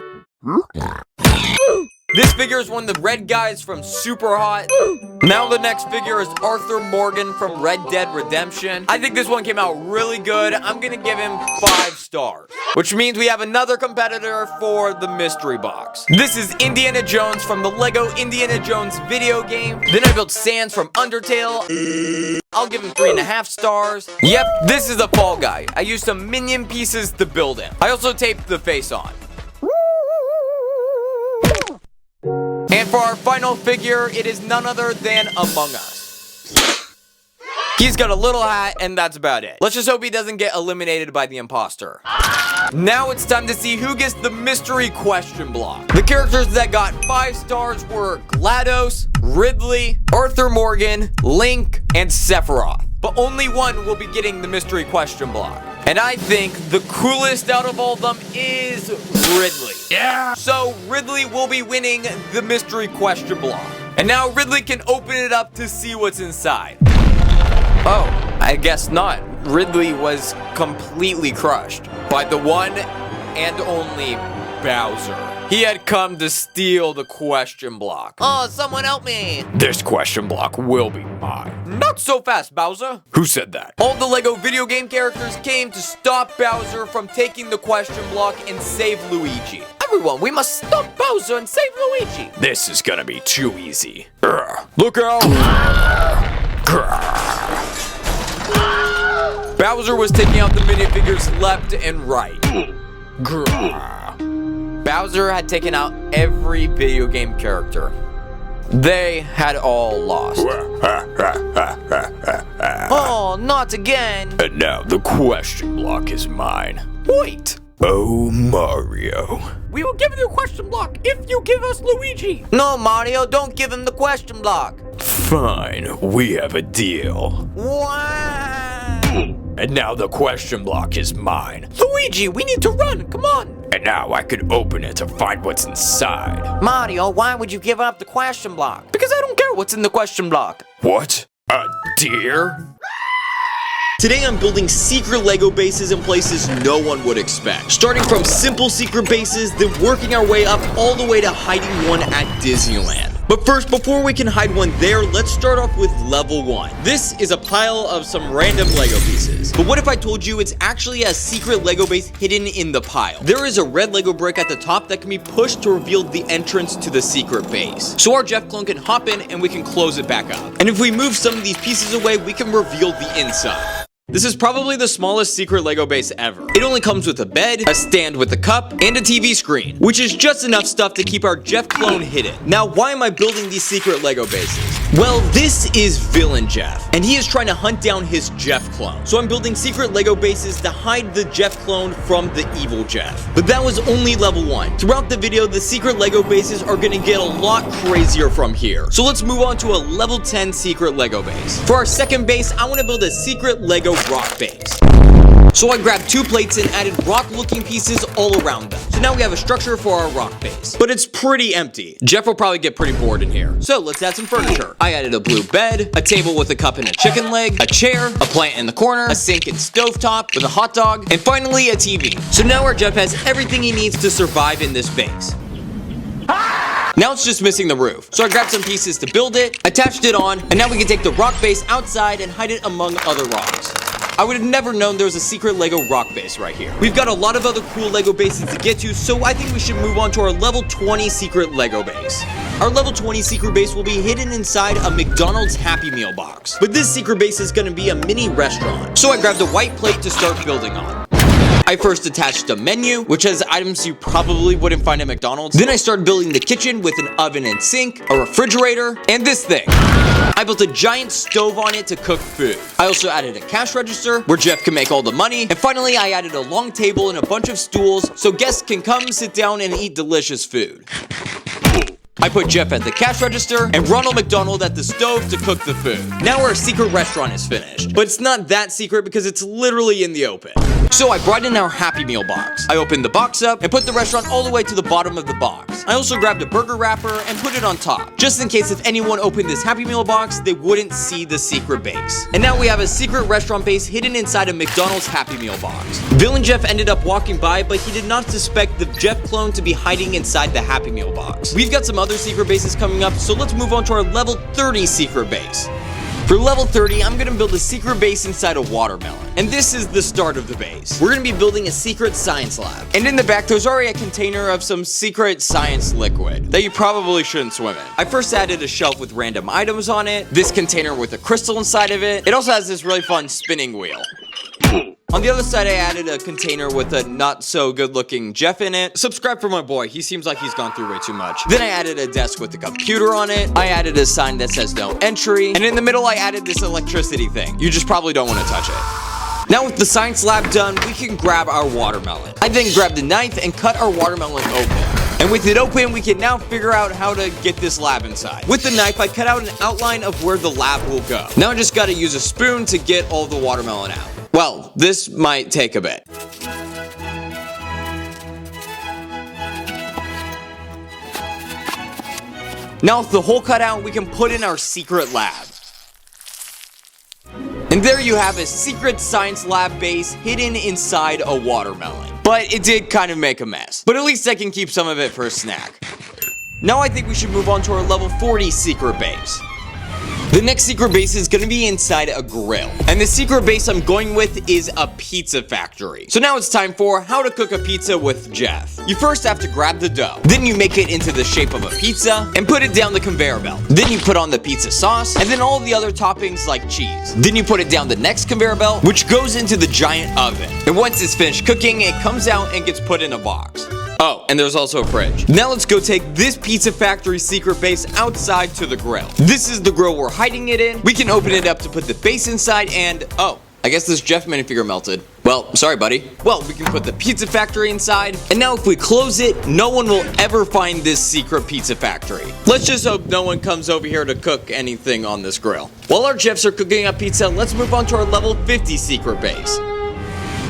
This figure is one of the red guys from Super Hot. Now the next figure is Arthur Morgan from Red Dead Redemption. I think this one came out really good. I'm gonna give him 5 stars, which means we have another competitor for the mystery box. This is Indiana Jones from the Lego Indiana Jones video game. Then I built Sans from Undertale. I'll give him 3.5 stars. Yep, this is the Fall Guy. I used some minion pieces to build him. I also taped the face on. And for our final figure, it is none other than Among Us. He's got a little hat, and that's about it. Let's just hope he doesn't get eliminated by the imposter. Now it's time to see who gets the mystery question block. The characters that got 5 stars were GLaDOS, Ridley, Arthur Morgan, Link, and Sephiroth. But only one will be getting the mystery question block. And I think the coolest out of all of them is Ridley. Yeah! So Ridley will be winning the mystery question block. And now Ridley can open it up to see what's inside. Oh, I guess not. Ridley was completely crushed by the one and only Bowser. He had come to steal the question block. Oh, someone help me. This question block will be mine. Not so fast, Bowser. Who said that? All the Lego video game characters came to stop Bowser from taking the question block and save Luigi. Everyone, we must stop Bowser and save Luigi. This is gonna be too easy. Look out! Bowser was taking out the minifigures left and right. Bowser had taken out every video game character. They had all lost. Oh, not again. And now the question block is mine. Wait! Oh, Mario. We will give you the question block if you give us Luigi. No, Mario, don't give him the question block. Fine, we have a deal. Wow. And now the question block is mine. Luigi, we need to run, come on. And now I can open it to find what's inside. Mario, why would you give up the question block? Because I don't care what's in the question block. What? A deer? Today I'm building secret Lego bases in places no one would expect. Starting from simple secret bases, then working our way up all the way to hiding one at Disneyland. But first, before we can hide one there, let's start off with level 1. This is a pile of some random Lego pieces. But what if I told you it's actually a secret Lego base hidden in the pile? There is a red Lego brick at the top that can be pushed to reveal the entrance to the secret base. So our Jeff clone can hop in and we can close it back up. And if we move some of these pieces away, we can reveal the inside. This is probably the smallest secret Lego base ever. It only comes with a bed, a stand with a cup, and a TV screen, which is just enough stuff to keep our Jeff clone hidden. Now, why am I building these secret Lego bases? Well, this is Villain Jeff, and he is trying to hunt down his Jeff clone. So I'm building secret Lego bases to hide the Jeff clone from the evil Jeff. But that was only level 1. Throughout the video, the secret Lego bases are gonna get a lot crazier from here. So let's move on to a level 10 secret Lego base. For our second base, I wanna build a secret Lego rock base. So I grabbed 2 plates and added rock-looking pieces all around them. So now we have a structure for our rock base. But it's pretty empty. Jeff will probably get pretty bored in here. So let's add some furniture. I added a blue bed, a table with a cup and a chicken leg, a chair, a plant in the corner, a sink and stovetop with a hot dog, and finally a TV. So now our Jeff has everything he needs to survive in this base. Now it's just missing the roof. So I grabbed some pieces to build it, attached it on, and now we can take the rock base outside and hide it among other rocks. I would have never known there was a secret Lego rock base right here. We've got a lot of other cool Lego bases to get to, so I think we should move on to our level 20 secret Lego base. Our level 20 secret base will be hidden inside a McDonald's Happy Meal box. But this secret base is gonna be a mini restaurant. So I grabbed a white plate to start building on. I first attached a menu, which has items you probably wouldn't find at McDonald's. Then I started building the kitchen with an oven and sink, a refrigerator, and this thing. I built a giant stove on it to cook food. I also added a cash register where Jeff can make all the money. And finally, I added a long table and a bunch of stools so guests can come sit down and eat delicious food. I put Jeff at the cash register and Ronald McDonald at the stove to cook the food. Now our secret restaurant is finished, but it's not that secret because it's literally in the open. So I brought in our Happy Meal box. I opened the box up and put the restaurant all the way to the bottom of the box. I also grabbed a burger wrapper and put it on top, just in case if anyone opened this Happy Meal box, they wouldn't see the secret base. And now we have a secret restaurant base hidden inside a McDonald's Happy Meal box. Villain Jeff ended up walking by, but he did not suspect the Jeff clone to be hiding inside the Happy Meal box. We've got some other secret bases coming up, so let's move on to our level 30 secret base. For level 30, I'm gonna build a secret base inside a watermelon. And this is the start of the base. We're gonna be building a secret science lab. And in the back, there's already a container of some secret science liquid that you probably shouldn't swim in. I first added a shelf with random items on it, this container with a crystal inside of it. It also has this really fun spinning wheel. On the other side, I added a container with a not so good looking Jeff in it. Subscribe for my boy, he seems like he's gone through way too much. Then I added a desk with a computer on it. I added a sign that says no entry. And in the middle, I added this electricity thing. You just probably don't want to touch it. Now with the science lab done, we can grab our watermelon. I then grabbed a knife and cut our watermelon open. And with it open, we can now figure out how to get this lab inside. With the knife, I cut out an outline of where the lab will go. Now I just gotta use a spoon to get all the watermelon out. Well, this might take a bit. Now with the hole cut out, we can put in our secret lab. And there you have a secret science lab base hidden inside a watermelon. but it did kind of make a mess. But at least I can keep some of it for a snack. Now I think we should move on to our level 40 secret base. The next secret base is going to be inside a grill. And the secret base I'm going with is a pizza factory. So now it's time for how to cook a pizza with Jeff. You first have to grab the dough. Then you make it into the shape of a pizza and put it down the conveyor belt. Then you put on the pizza sauce and then all the other toppings like cheese. Then you put it down the next conveyor belt, which goes into the giant oven. And once it's finished cooking, it comes out and gets put in a box. Oh, and there's also a fridge. Now let's go take this pizza factory secret base outside to the grill. This is the grill we're hiding it in. We can open it up to put the base inside and, oh, I guess this Jeff minifigure melted. Well, sorry, buddy. Well, we can put the pizza factory inside. And now if we close it, no one will ever find this secret pizza factory. Let's just hope no one comes over here to cook anything on this grill. While our Jeffs are cooking up pizza, let's move on to our level 50 secret base.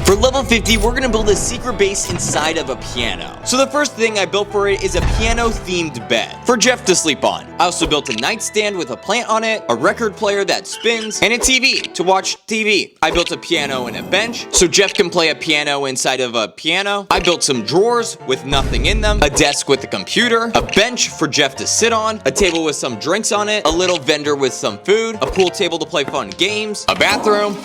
For level 50, we're gonna build a secret base inside of a piano. So the first thing I built for it is a piano-themed bed for Jeff to sleep on. I also built a nightstand with a plant on it, a record player that spins, and a TV to watch TV. I built a piano and a bench, so Jeff can play a piano inside of a piano. I built some drawers with nothing in them, a desk with a computer, a bench for Jeff to sit on, a table with some drinks on it, a little vendor with some food, a pool table to play fun games, a bathroom,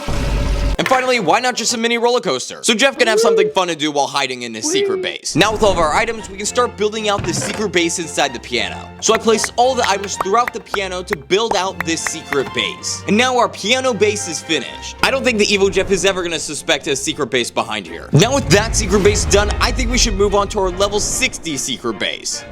and finally, why not just a mini roller coaster? So Jeff can have something fun to do while hiding in his secret base. Now with all of our items, we can start building out the secret base inside the piano. So I placed all the items throughout the piano to build out this secret base. And now our piano base is finished. I don't think the evil Jeff is ever gonna suspect a secret base behind here. Now with that secret base done, I think we should move on to our level 60 secret base.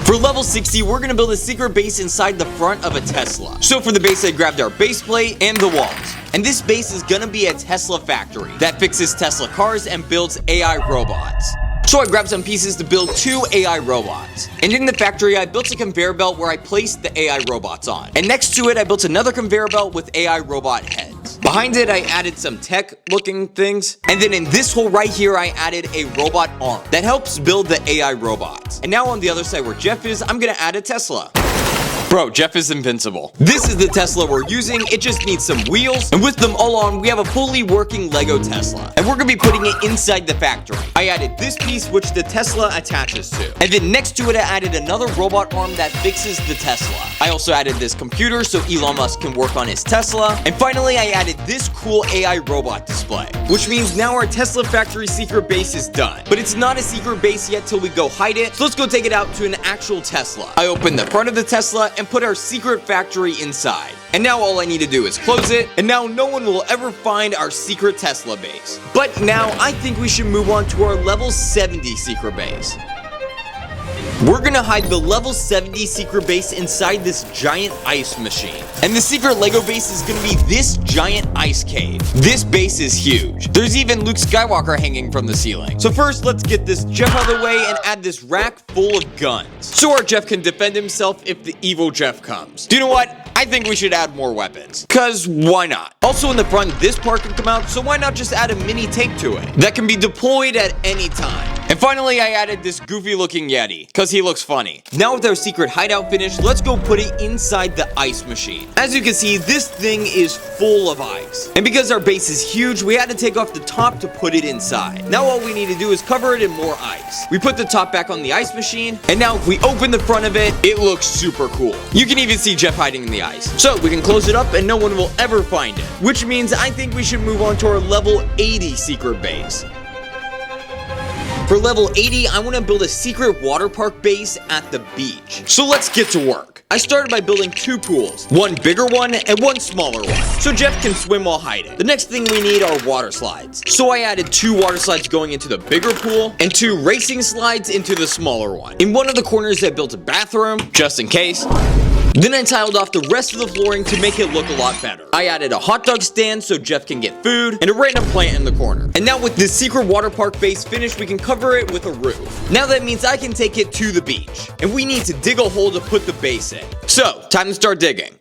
For level 60, we're gonna build a secret base inside the front of a Tesla. So for the base, I grabbed our base plate and the walls. And this base is gonna be a Tesla factory that fixes Tesla cars and builds AI robots. So I grabbed some pieces to build 2 AI robots. And in the factory, I built a conveyor belt where I placed the AI robots on. And next to it, I built another conveyor belt with AI robot heads. Behind it, I added some tech-looking things. And then in this hole right here, I added a robot arm that helps build the AI robots. And now on the other side where Jeff is, I'm gonna add a Tesla. Bro, Jeff is invincible. This is the Tesla we're using. It just needs some wheels. And with them all on, we have a fully working Lego Tesla. And we're gonna be putting it inside the factory. I added this piece, which the Tesla attaches to. And then next to it, I added another robot arm that fixes the Tesla. I also added this computer so Elon Musk can work on his Tesla. And finally, I added this cool AI robot display, which means now our Tesla factory secret base is done. But it's not a secret base yet till we go hide it. So let's go take it out to an actual Tesla. I opened the front of the Tesla and put our secret factory inside. And now all I need to do is close it, and now no one will ever find our secret Tesla base. But now I think we should move on to our level 70 secret base. We're gonna hide the level 70 secret base inside this giant ice machine. And the secret Lego base is gonna be this giant ice cave. This base is huge. There's even Luke Skywalker hanging from the ceiling. So first, let's get this Jeff out of the way and add this rack full of guns. So our Jeff can defend himself if the evil Jeff comes. Do you know what? I think we should add more weapons. Cause why not? Also in the front, this part can come out, so why not just add a mini tape to it that can be deployed at any time? And finally, I added this goofy looking Yeti, cause he looks funny. Now with our secret hideout finished, let's go put it inside the ice machine. As you can see, this thing is full of ice. And because our base is huge, we had to take off the top to put it inside. Now all we need to do is cover it in more ice. We put the top back on the ice machine, and now if we open the front of it, it looks super cool. You can even see Jeff hiding in the ice. So we can close it up and no one will ever find it. Which means I think we should move on to our level 80 secret base. For level 80, I want to build a secret water park base at the beach. So let's get to work. I started by building 2 pools, one bigger one and one smaller one, so Jeff can swim while hiding. The next thing we need are water slides. So I added 2 water slides going into the bigger pool and 2 racing slides into the smaller one. In one of the corners, I built a bathroom, just in case. Then I tiled off the rest of the flooring to make it look a lot better. I added a hot dog stand so Jeff can get food, and a random plant in the corner. And now with this secret water park base finished, we can cover it with a roof. Now that means I can take it to the beach. And we need to dig a hole to put the base in. So, time to start digging.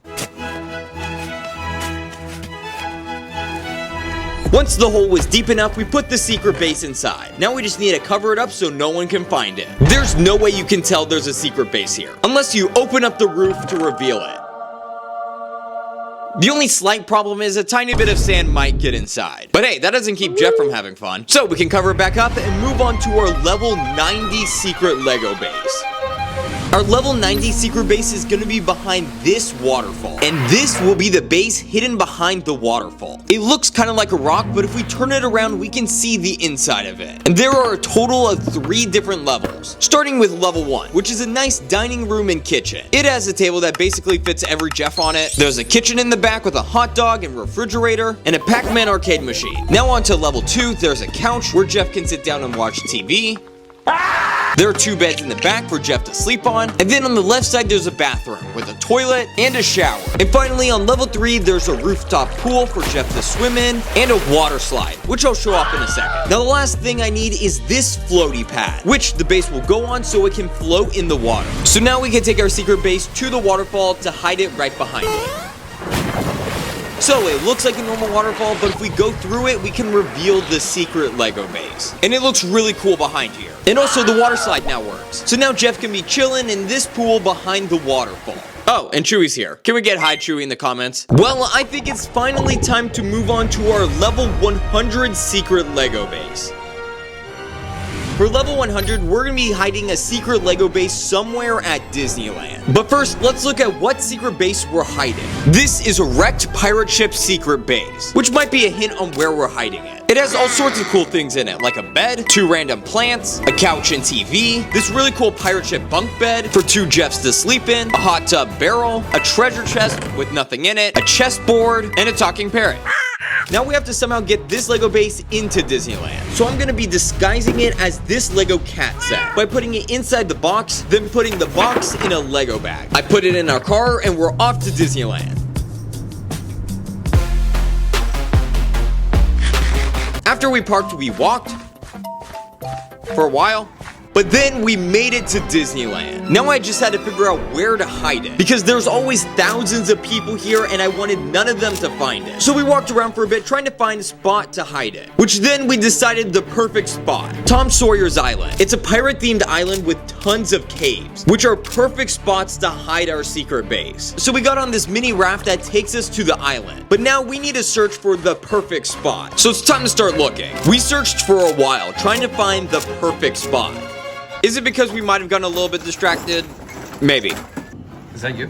Once the hole was deep enough, we put the secret base inside. Now we just need to cover it up so no one can find it. There's no way you can tell there's a secret base here, unless you open up the roof to reveal it. The only slight problem is a tiny bit of sand might get inside. But hey, that doesn't keep Jeff from having fun. So we can cover it back up and move on to our level 90 secret Lego base. Our level 90 secret base is going to be behind this waterfall. And this will be the base hidden behind the waterfall. It looks kind of like a rock, but if we turn it around, we can see the inside of it. And there are a total of 3 different levels. Starting with level 1, which is a nice dining room and kitchen. It has a table that basically fits every Jeff on it. There's a kitchen in the back with a hot dog and refrigerator, and a Pac-Man arcade machine. Now on to level 2, there's a couch where Jeff can sit down and watch TV. There are 2 beds in the back for Jeff to sleep on, and then on the left side there's a bathroom with a toilet and a shower. And finally on level 3 there's a rooftop pool for Jeff to swim in and a water slide, which I'll show off in a second. Now the last thing I need is this floaty pad, which the base will go on so it can float in the water. So now we can take our secret base to the waterfall to hide it right behind it. So it looks like a normal waterfall, but if we go through it, we can reveal the secret Lego base. And it looks really cool behind here. And also the water slide now works. So now Jeff can be chilling in this pool behind the waterfall. Oh, and Chewy's here. Can we get hi Chewy in the comments? Well, I think it's finally time to move on to our level 100 secret Lego base. For level 100, we're going to be hiding a secret Lego base somewhere at Disneyland. But first, let's look at what secret base we're hiding. This is a wrecked pirate ship secret base, which might be a hint on where we're hiding it. It has all sorts of cool things in it, like a bed, 2 random plants, a couch and TV, this really cool pirate ship bunk bed for 2 Jeffs to sleep in, a hot tub barrel, a treasure chest with nothing in it, a chessboard, and a talking parrot. Now we have to somehow get this Lego base into Disneyland. So I'm going to be disguising it as this Lego cat set by putting it inside the box, then putting the box in a Lego bag. I put it in our car and we're off to Disneyland. After we parked, we walked for a while. But then we made it to Disneyland. Now I just had to figure out where to hide it, because there's always thousands of people here and I wanted none of them to find it. So we walked around for a bit trying to find a spot to hide it, which then we decided the perfect spot. Tom Sawyer's Island. It's a pirate themed island with tons of caves, which are perfect spots to hide our secret base. So we got on this mini raft that takes us to the island, but now we need to search for the perfect spot. So it's time to start looking. We searched for a while trying to find the perfect spot. Is it because we might have gotten a little bit distracted? Maybe. Is that you?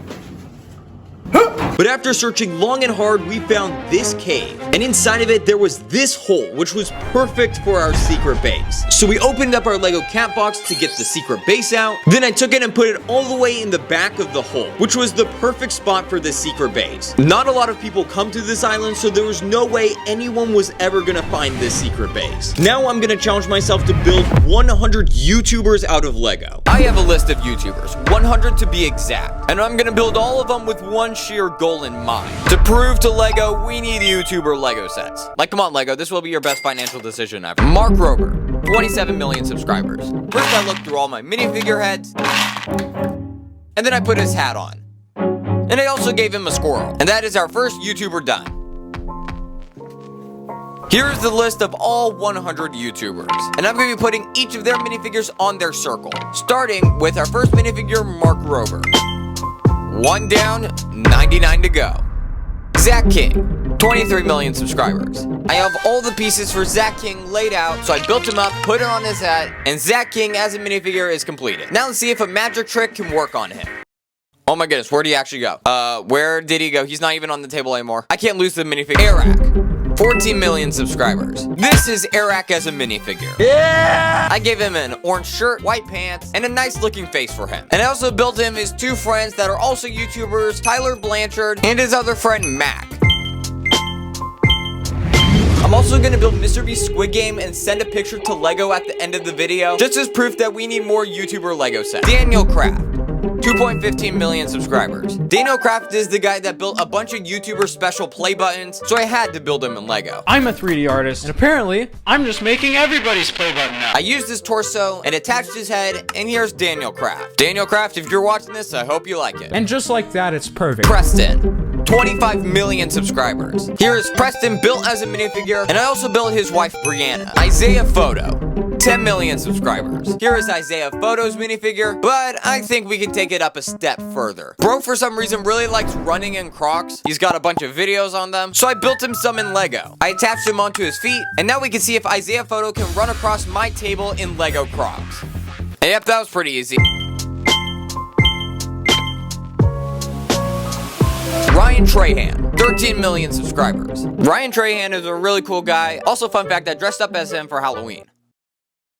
But after searching long and hard, we found this cave. And inside of it, there was this hole, which was perfect for our secret base. So we opened up our Lego cat box to get the secret base out. Then I took it and put it all the way in the back of the hole, which was the perfect spot for the secret base. Not a lot of people come to this island, so there was no way anyone was ever gonna find this secret base. Now I'm gonna challenge myself to build 100 YouTubers out of Lego. I have a list of YouTubers, 100 to be exact. And I'm gonna build all of them with one sheer goal in mind. To prove to Lego, we need YouTuber Lego sets. Like, come on Lego, this will be your best financial decision ever. Mark Rober, 27 million subscribers. First I looked through all my minifigure heads, and then I put his hat on. And I also gave him a squirrel. And that is our first YouTuber done. Here's the list of all 100 YouTubers. And I'm going to be putting each of their minifigures on their circle. Starting with our first minifigure, Mark Rober. 1 down, 99 to go. Zach King, 23 million subscribers. I have all the pieces for Zach King laid out, so I built him up, put it on his hat, and Zach King as a minifigure is completed. Now let's see if a magic trick can work on him. Oh my goodness, where did he actually go? Where did he go? He's not even on the table anymore. I can't lose the minifigure. Eric, 14 million subscribers. This is Eric as a minifigure. Yeah! I gave him an orange shirt, white pants, and a nice looking face for him. And I also built him his 2 friends that are also YouTubers, Tyler Blanchard and his other friend, Mac. I'm also going to build Mr. Beast Squid Game and send a picture to Lego at the end of the video, just as proof that we need more YouTuber Lego sets. Daniel Kraft, 2.15 million subscribers. Daniel Kraft is the guy that built a bunch of YouTuber special play buttons, so I had to build him in Lego. I'm a 3D artist, and apparently, I'm just making everybody's play button now. I used his torso and attached his head, and here's Daniel Kraft. Daniel Kraft, if you're watching this, I hope you like it. And just like that, it's perfect. Preston, 25 million subscribers. Here is Preston built as a minifigure, and I also built his wife Brianna. Isaiah Photo, 10 million subscribers. Here is Isaiah Photo's minifigure, but I think we can take it up a step further. Bro, for some reason, really likes running in Crocs. He's got a bunch of videos on them, so I built him some in Lego. I attached him onto his feet, and now we can see if Isaiah Photo can run across my table in Lego Crocs. And yep, that was pretty easy. Ryan Trahan, 13 million subscribers. Ryan Trahan is a really cool guy. Also, fun fact, I dressed up as him for Halloween.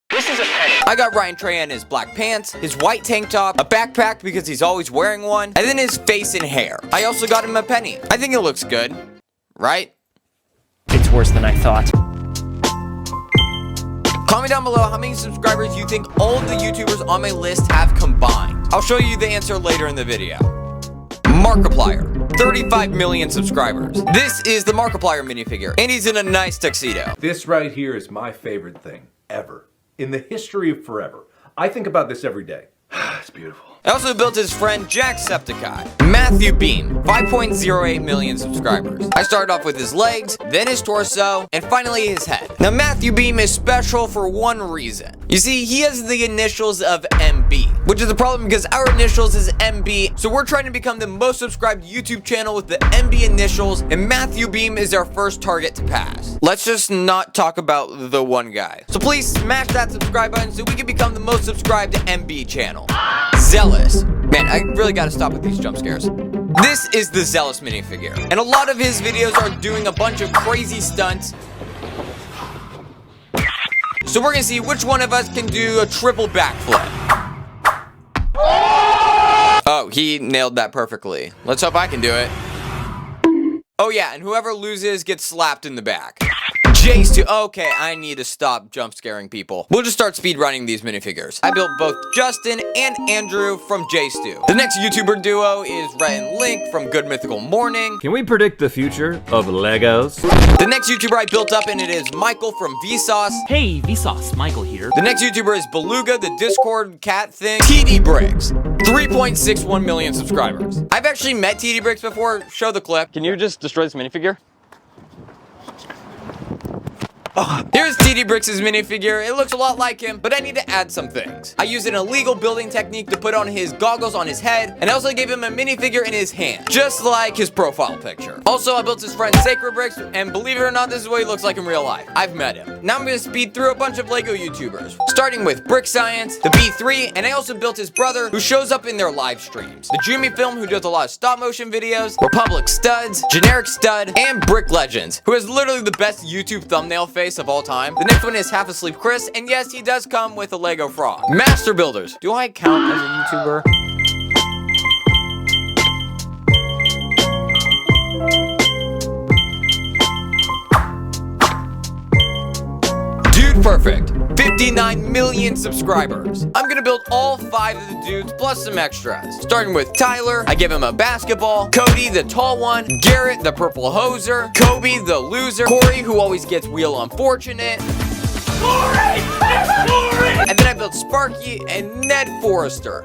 This is a penny. I got Ryan Trahan his black pants, his white tank top, a backpack because he's always wearing one, and then his face and hair. I also got him a penny. I think it looks good, right? It's worse than I thought. Comment down below how many subscribers you think all of the YouTubers on my list have combined. I'll show you the answer later in the video. Markiplier, 35 million subscribers. This is the Markiplier minifigure, and he's in a nice tuxedo. This right here is my favorite thing ever. In the history of forever. I think about this every day. It's beautiful. I also built his friend Jacksepticeye. Matthew Beam, 5.08 million subscribers. I started off with his legs, then his torso, and finally his head. Now Matthew Beam is special for one reason. You see, he has the initials of MB, which is a problem because our initials is MB, so we're trying to become the most subscribed YouTube channel with the MB initials, and Matthew Beam is our first target to pass. Let's just not talk about the one guy. So please smash that subscribe button so we can become the most subscribed MB channel. Zealous. Man, I really gotta stop with these jump scares. This is the Zealous minifigure, and a lot of his videos are doing a bunch of crazy stunts. So we're gonna see which one of us can do a triple backflip. Oh, he nailed that perfectly. Let's hope I can do it. Oh yeah, and whoever loses gets slapped in the back. Jace too. Okay, I need to stop jump scaring people. We'll just start speed running these minifigures. I built both Justin and Andrew from Jace too. The next YouTuber duo is Rhett and Link from Good Mythical Morning. Can we predict the future of Legos? The next YouTuber I built up, and it is Michael from Vsauce. Hey, Vsauce, Michael here. The next YouTuber is Beluga, the Discord cat thing. TD Briggs, 3.61 million subscribers. I've actually met TD Briggs before. Show the clip. Can you just destroy this minifigure? Here's TD Briggs' minifigure. It looks a lot like him, but I need to add some things. I used an illegal building technique to put on his goggles on his head, and I also gave him a minifigure in his hand, just like his profile picture. Also, I built his friend Sacred Bricks, and believe it or not, this is what he looks like in real life. I've met him. Now I'm gonna speed through a bunch of Lego YouTubers, starting with Brick Science, the B3, and I also built his brother, who shows up in their live streams. The Jumi Film, who does a lot of stop motion videos, Republic Studs, Generic Stud, and Brick Legends, who has literally the best YouTube thumbnail face of all time. The next one is Half Asleep Chris, and yes, he does come with a Lego frog. Master Builders. Do I count as a YouTuber? Dude Perfect, 59 million subscribers. I'm gonna build all 5 of the dudes plus some extras. Starting with Tyler, I give him a basketball, Cody, the tall one, Garrett, the purple hoser, Kobe, the loser, Corey, who always gets wheel unfortunate, Corey! And then I built Sparky and Ned Forrester.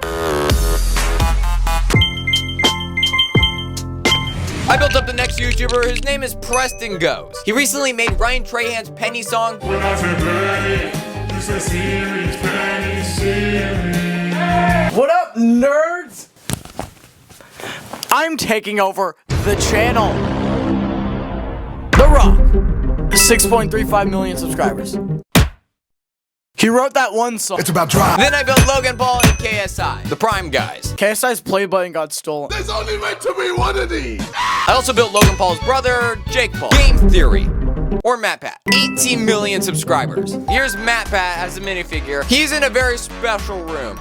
I built up the next YouTuber. His name is Preston Goes. He recently made Ryan Trahan's Penny song. What up, nerds? I'm taking over the channel. The Rock, 6.35 million subscribers. He wrote that one song. It's about drive. Then I built Logan Paul and KSI, the Prime guys. KSI's play button got stolen. There's only meant to be one of these. I also built Logan Paul's brother, Jake Paul. Game Theory, or Matt Pat, 18 million subscribers. Here's Matt Pat as a minifigure. He's in a very special room.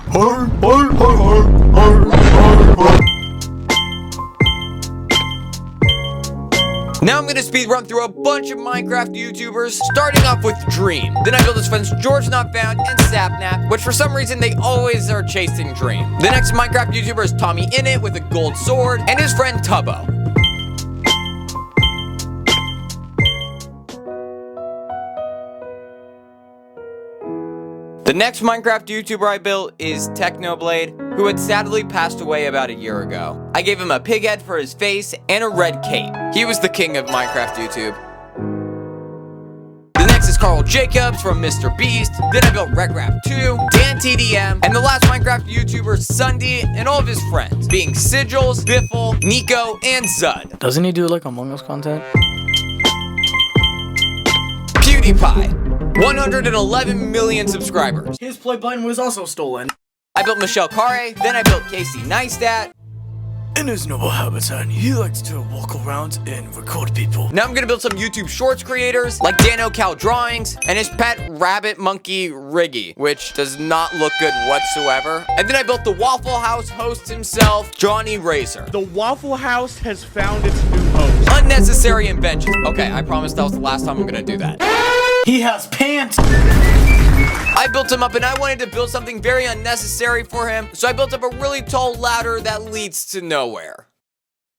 Now I'm gonna speed run through a bunch of Minecraft YouTubers, starting off with Dream. Then I built his friends George Not Found and Sapnap, which for some reason they always are chasing Dream. The next Minecraft YouTuber is Tommy Innit with a gold sword, and his friend Tubbo. The next Minecraft YouTuber I built is Technoblade, who had sadly passed away about a year ago. I gave him a pig head for his face and a red cape. He was the king of Minecraft YouTube. The next is Carl Jacobs from Mr. Beast. Then I built RegRap 2, Dan TDM, and the last Minecraft YouTuber, Sunday, and all of his friends, being Sigils, Biffle, Nico, and Zud. Doesn't he do like Among Us content? PewDiePie, 111 million subscribers. His play button was also stolen. I built Michelle Carre, then I built Casey Neistat. In his noble habitat, he likes to walk around and record people. Now I'm gonna build some YouTube Shorts creators like Dano Cal Drawings and his pet rabbit monkey Riggy, which does not look good whatsoever. And then I built the Waffle House host himself, Johnny Razor. The Waffle House has found its new host. Unnecessary inventions. Okay, I promise that was the last time I'm gonna do that. He has pants. I built him up and I wanted to build something very unnecessary for him, so I built up a really tall ladder that leads to nowhere.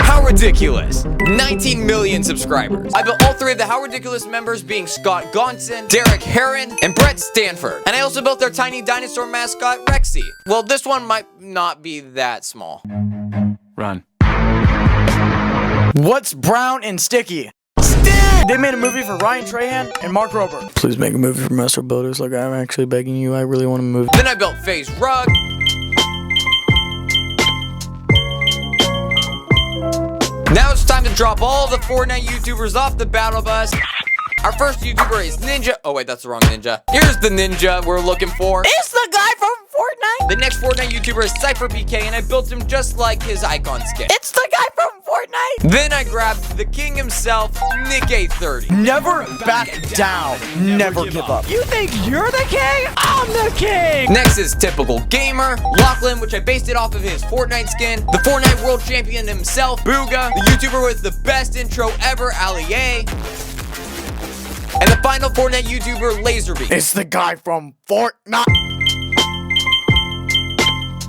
How Ridiculous, 19 million subscribers. I built all three of the How Ridiculous members being Scott Gonson, Derek Heron, and Brett Stanford. And I also built their tiny dinosaur mascot, Rexy. Well, this one might not be that small. Run. What's brown and sticky? They made a movie for Ryan Trahan and Mark Rober. Please make a movie for Master Builders. Like, I'm actually begging you. I really want a movie. Then I built FaZe Rug. Now it's time to drop all the Fortnite YouTubers off the battle bus. Our first YouTuber is Ninja. Oh wait, that's the wrong Ninja. Here's the Ninja we're looking for. It's the guy from Fortnite. The next Fortnite YouTuber is CypherPK, and I built him just like his icon skin. It's the guy from Fortnite. Then I grabbed the king himself, Nick A30. Never back down. Never give up. You think you're the king? I'm the king. Next is Typical Gamer, Lachlan, which I based it off of his Fortnite skin. The Fortnite world champion himself, Booga. The YouTuber with the best intro ever, Ali A. And the final Fortnite YouTuber, Laserbeak. It's the guy from Fortnite.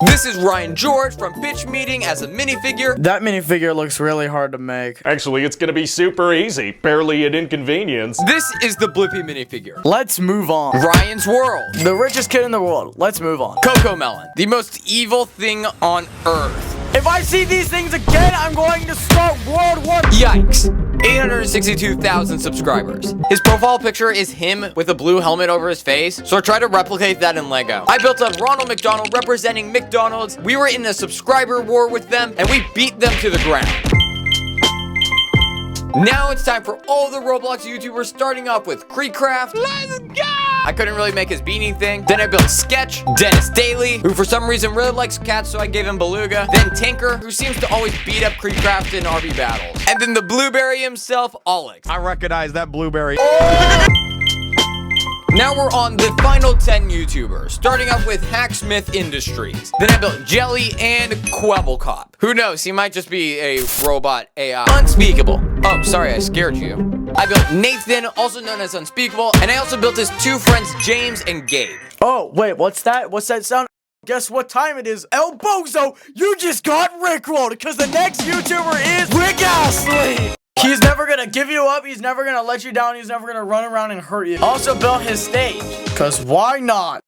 This is Ryan George from Pitch Meeting as a minifigure. That minifigure looks really hard to make. Actually, it's gonna be super easy. Barely an inconvenience. This is the Blippi minifigure. Let's move on. Ryan's World. The richest kid in the world. Let's move on. Coco Melon. The most evil thing on Earth. If I see these things again, I'm going to start World War. Yikes. 862,000 subscribers. His profile picture is him with a blue helmet over his face, so I tried to replicate that in Lego. I built up Ronald McDonald representing McDonald's. We were in a subscriber war with them, and we beat them to the ground. Now it's time for all the Roblox YouTubers, starting off with Creekcraft. Let's go! I couldn't really make his beanie thing. Then I built Sketch, Dennis Daly, who for some reason really likes cats, so I gave him Beluga. Then Tinker, who seems to always beat up Creekcraft in RV battles. And then the Blueberry himself, Alex. I recognize that Blueberry. Now we're on the final 10 YouTubers, starting off with Hacksmith Industries. Then I built Jelly and Quebblecop. Who knows, he might just be a robot AI. Unspeakable. Oh, sorry, I scared you. I built Nathan, also known as Unspeakable, and I also built his two friends, James and Gabe. Oh, wait, what's that? What's that sound? Guess what time it is? El Bozo, you just got rickrolled, because the next YouTuber is Rick Astley. He's never gonna give you up, he's never gonna let you down, he's never gonna run around and hurt you. Also built his stage, cause why not?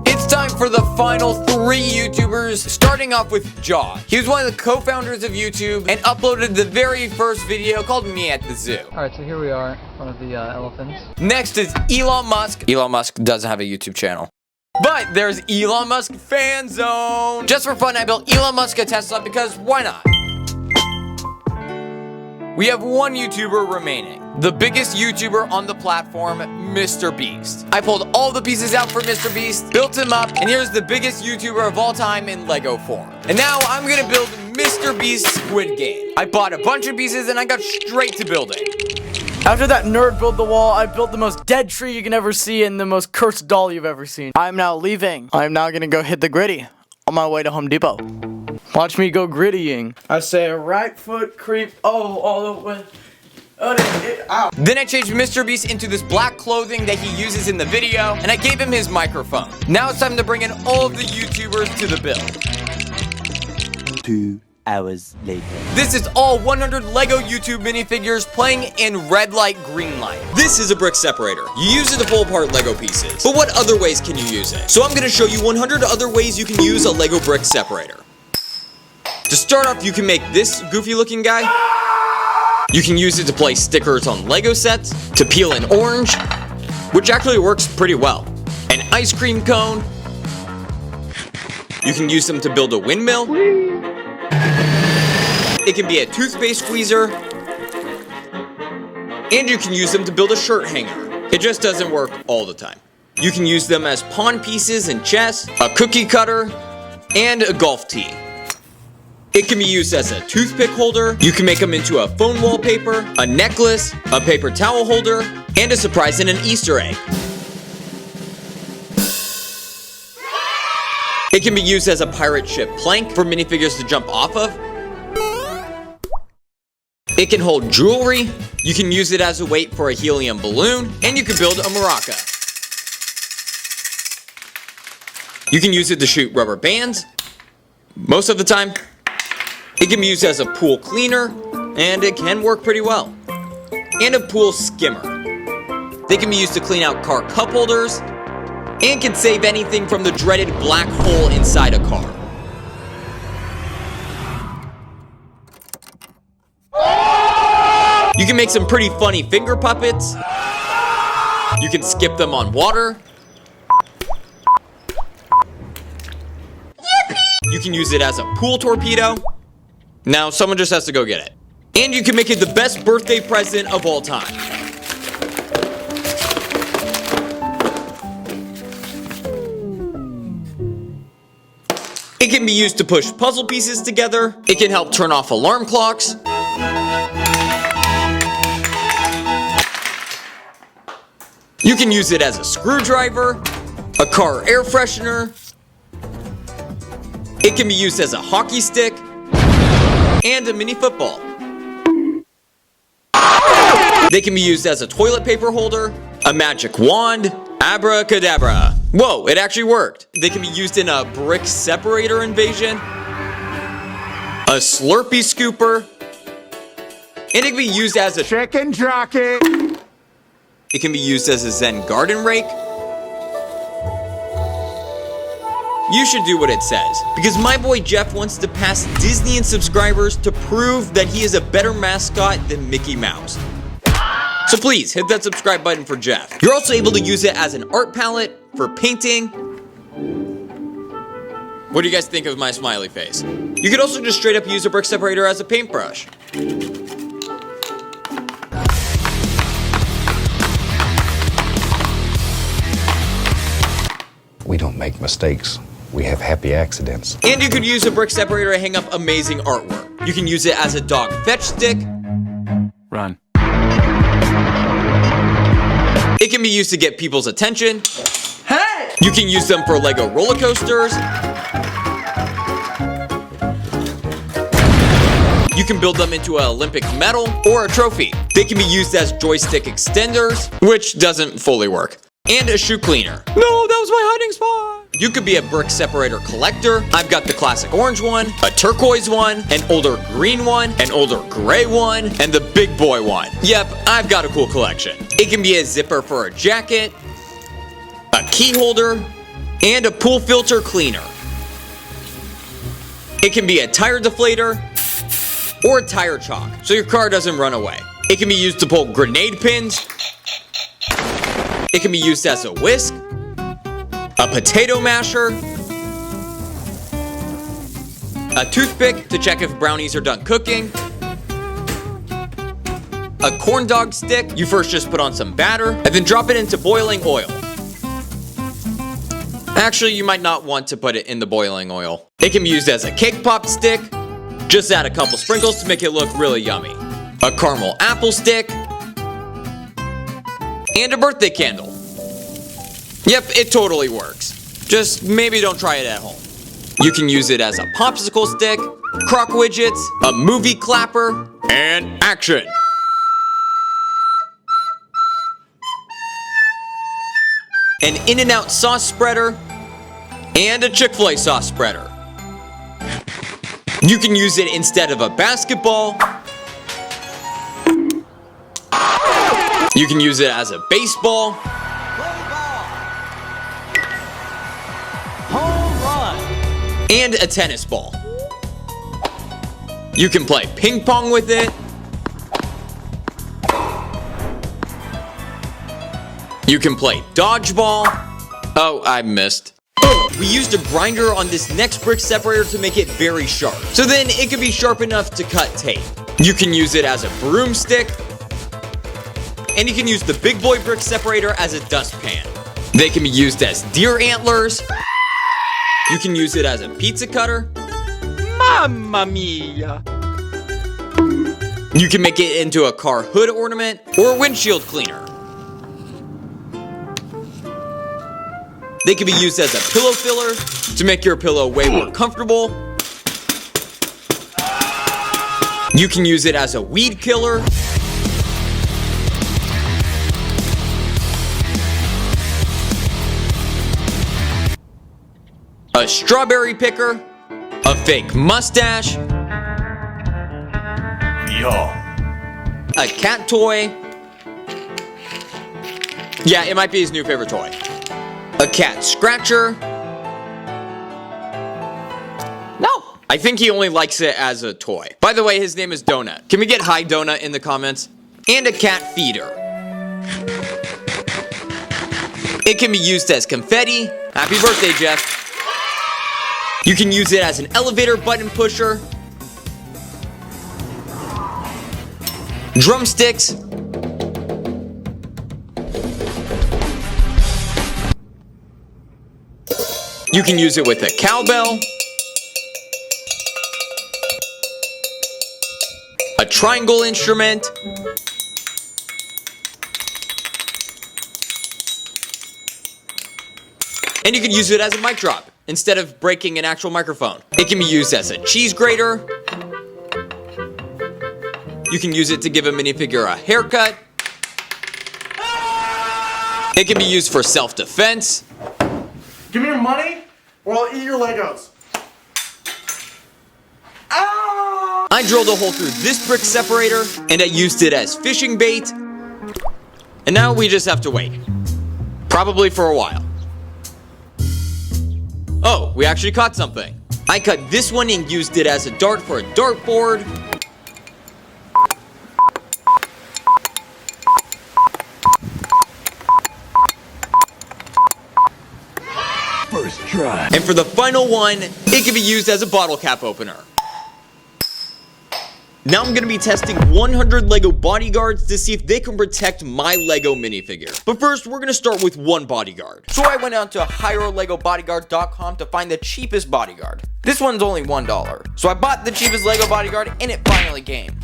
It's time for the final 3 YouTubers, starting off with Jaw. He was one of the co-founders of YouTube and uploaded the very first video called Me at the Zoo. Alright, so here we are in front of the elephants. Next is Elon Musk. Elon Musk doesn't have a YouTube channel. But there's Elon Musk Fan Zone. Just for fun, I built Elon Musk a Tesla because why not? We have one YouTuber remaining. The biggest YouTuber on the platform, Mr. Beast. I pulled all the pieces out for Mr. Beast, built him up, and here's the biggest YouTuber of all time in Lego form. And now I'm gonna build Mr. Beast's Squid Game. I bought a bunch of pieces and I got straight to building. After that nerd built the wall, I built the most dead tree you can ever see and the most cursed doll you've ever seen. I'm now leaving. I'm now gonna go hit the gritty on my way to Home Depot. Watch me go grittying. I say right foot creep, oh, all the way. Ow. Then I changed Mr. Beast into this black clothing that he uses in the video, and I gave him his microphone. Now it's time to bring in all of the YouTubers to the build. 2 hours later. This is all 100 Lego YouTube minifigures playing in red light, green light. This is a brick separator. You use it to pull apart Lego pieces. But what other ways can you use it? So I'm gonna show you 100 other ways you can use a Lego brick separator. To start off, you can make this goofy looking guy. You can use it to place stickers on Lego sets, to peel an orange, which actually works pretty well. An ice cream cone. You can use them to build a windmill. It can be a toothpaste squeezer. And you can use them to build a shirt hanger. It just doesn't work all the time. You can use them as pawn pieces in chess, a cookie cutter, and a golf tee. It can be used as a toothpick holder. You can make them into a phone wallpaper, a necklace, a paper towel holder, and a surprise and an Easter egg. It can be used as a pirate ship plank for minifigures to jump off of. It can hold jewelry. You can use it as a weight for a helium balloon, and you can build a maraca. You can use it to shoot rubber bands. Most of the time. It can be used as a pool cleaner, and it can work pretty well. And a pool skimmer. They can be used to clean out car cup holders, and can save anything from the dreaded black hole inside a car. You can make some pretty funny finger puppets. You can skip them on water. You can use it as a pool torpedo. Now, someone just has to go get it. And you can make it the best birthday present of all time. It can be used to push puzzle pieces together. It can help turn off alarm clocks. You can use it as a screwdriver, a car air freshener. It can be used as a hockey stick, and a mini football. They can be used as a toilet paper holder, a magic wand, abracadabra. Whoa, it actually worked. They can be used in a brick separator invasion, a Slurpee scooper, and it can be used as a chicken jockey. It can be used as a Zen garden rake. You should do what it says, because my boy Jeff wants to pass Disney in subscribers to prove that he is a better mascot than Mickey Mouse. So please, hit that subscribe button for Jeff. You're also able to use it as an art palette, for painting. What do you guys think of my smiley face? You could also just straight up use a brick separator as a paintbrush. We don't make mistakes. We have happy accidents. And you could use a brick separator to hang up amazing artwork. You can use it as a dog fetch stick. Run. It can be used to get people's attention. Hey! You can use them for Lego roller coasters. You can build them into an Olympic medal or a trophy. They can be used as joystick extenders, which doesn't fully work. And a shoe cleaner. No, that was my hiding spot. You could be a brick separator collector. I've got the classic orange one, a turquoise one, an older green one, an older gray one, and the big boy one. Yep, I've got a cool collection. It can be a zipper for a jacket, a key holder, and a pool filter cleaner. It can be a tire deflator or a tire chalk, so your car doesn't run away. It can be used to pull grenade pins. It can be used as a whisk, a potato masher, a toothpick to check if brownies are done cooking, a corn dog stick. You first just put on some batter and then drop it into boiling oil. Actually, you might not want to put it in the boiling oil. It can be used as a cake pop stick. Just add a couple sprinkles to make it look really yummy. A caramel apple stick, and a birthday candle. Yep, it totally works. Just maybe don't try it at home. You can use it as a popsicle stick, crock widgets, a movie clapper, and action. An In-N-Out sauce spreader, and a Chick-fil-A sauce spreader. You can use it instead of a basketball. You can use it as a baseball. Home run. And a tennis ball. You can play ping pong with it. You can play dodgeball. Oh, I missed. We used a grinder on this next brick separator to make it very sharp. So then it could be sharp enough to cut tape. You can use it as a broomstick. And you can use the big boy brick separator as a dustpan. They can be used as deer antlers. You can use it as a pizza cutter. Mamma mia. You can make it into a car hood ornament or a windshield cleaner. They can be used as a pillow filler to make your pillow way more comfortable. You can use it as a weed killer. A strawberry picker. A fake mustache. A cat toy. Yeah, it might be his new favorite toy. A cat scratcher. No, I think he only likes it as a toy. By the way, his name is Donut. Can we get hi Donut in the comments? And a cat feeder. It can be used as confetti. Happy birthday, Jeff. You can use it as an elevator button pusher. Drumsticks. You can use it with a cowbell. A triangle instrument. And you can use it as a mic drop instead of breaking an actual microphone. It can be used as a cheese grater. You can use it to give a minifigure a haircut. It can be used for self-defense. Give me your money, or I'll eat your Legos. I drilled a hole through this brick separator, and I used it as fishing bait. And now we just have to wait. Probably for a while. Oh, we actually caught something. I cut this one and used it as a dart for a dartboard. First try. And for the final one, it can be used as a bottle cap opener. Now I'm going to be testing 100 Lego bodyguards to see if they can protect my Lego minifigure. But first, we're going to start with one bodyguard. So I went out to HireLegoBodyguard.com to find the cheapest bodyguard. This one's only $1. So I bought the cheapest Lego bodyguard and it finally came.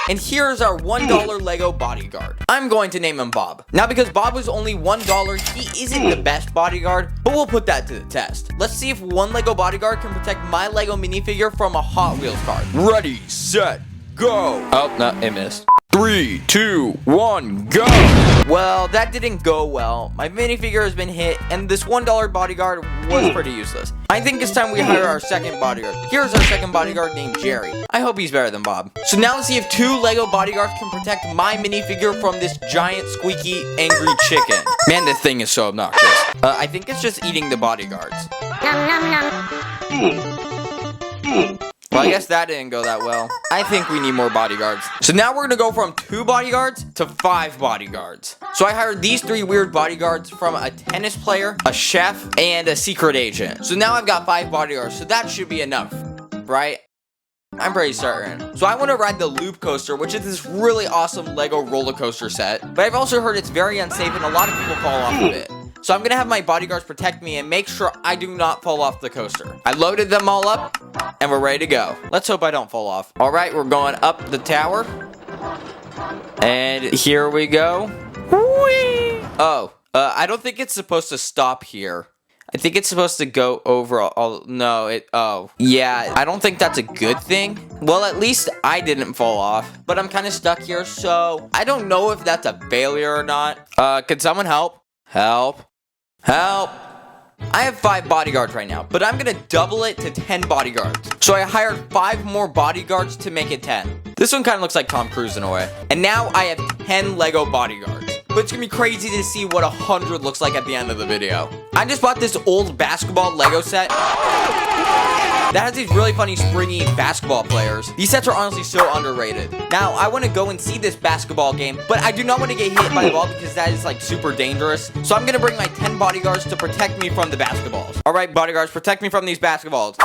And here's our $1 Lego bodyguard. I'm going to name him Bob. Now because Bob was only $1, he isn't the best bodyguard, but we'll put that to the test. Let's see if one Lego bodyguard can protect my Lego minifigure from a Hot Wheels car. Ready, set, go. Oh, no, it missed. 3, 2, 1, go! Well, that didn't go well. My minifigure has been hit, and this $1 bodyguard was pretty useless. I think it's time we hire our second bodyguard. Here's our second bodyguard named Jerry. I hope he's better than Bob. So now let's see if 2 Lego bodyguards can protect my minifigure from this giant, squeaky, angry chicken. Man, this thing is so obnoxious. I think it's just eating the bodyguards. Well, I guess that didn't go that well. I think we need more bodyguards. So now we're gonna go from 2 bodyguards to 5 bodyguards. So I hired these 3 weird bodyguards from a tennis player, a chef, and a secret agent. So now I've got 5 bodyguards, so that should be enough, right? I'm pretty certain. So I want to ride the Loop Coaster, which is this really awesome Lego roller coaster set. But I've also heard it's very unsafe and a lot of people fall off of it. So I'm going to have my bodyguards protect me and make sure I do not fall off the coaster. I loaded them all up, and we're ready to go. Let's hope I don't fall off. All right, we're going up the tower. And here we go. Whee! Oh, I don't think it's supposed to stop here. I think it's supposed to go over all, no, oh. Yeah, I don't think that's a good thing. Well, at least I didn't fall off, but I'm kind of stuck here, so I don't know if that's a failure or not. Could someone help? Help. Help! I have 5 bodyguards right now, but I'm gonna double it to 10 bodyguards. So I hired 5 more bodyguards to make it 10. This one kind of looks like Tom Cruise in a way. And now I have 10 Lego bodyguards. But it's gonna be crazy to see what 100 looks like at the end of the video. I just bought this old basketball Lego set. that has these really funny springy basketball players. These sets are honestly so underrated. Now, I want to go and see this basketball game, but I do not want to get hit by the ball because that is like super dangerous. So I'm going to bring my 10 bodyguards to protect me from the basketballs. All right, bodyguards, protect me from these basketballs.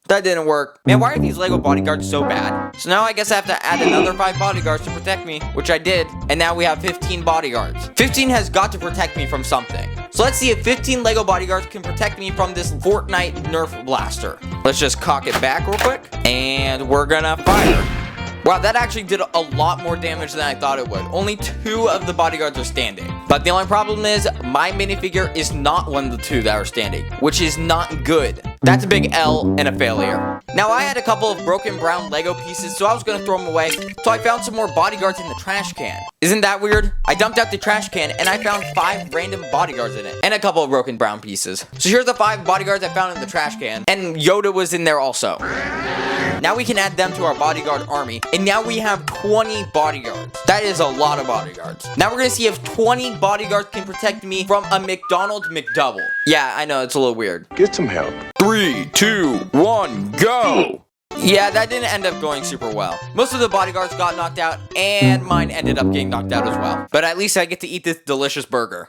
That didn't work. Man, why are these Lego bodyguards so bad? So now I guess I have to add another 5 bodyguards to protect me, which I did. And now we have 15 bodyguards. 15 has got to protect me from something. So let's see if 15 Lego bodyguards can protect me from this Fortnite Nerf blaster. Let's just cock it back real quick. And we're gonna fire. Wow, that actually did a lot more damage than I thought it would. Only 2 of the bodyguards are standing. But the only problem is my minifigure is not one of the 2 that are standing, which is not good. That's a big L and a failure. Now, I had a couple of broken brown Lego pieces, so I was going to throw them away. So I found some more bodyguards in the trash can. Isn't that weird? I dumped out the trash can and I found 5 random bodyguards in it and a couple of broken brown pieces. So here's the 5 bodyguards I found in the trash can, and Yoda was in there also. Now we can add them to our bodyguard army, and now we have 20 bodyguards. That is a lot of bodyguards. Now we're gonna see if 20 bodyguards can protect me from a McDonald's McDouble. Yeah, I know, it's a little weird. Get some help. 3, 2, 1, go! Yeah, that didn't end up going super well. Most of the bodyguards got knocked out, and mine ended up getting knocked out as well. But at least I get to eat this delicious burger.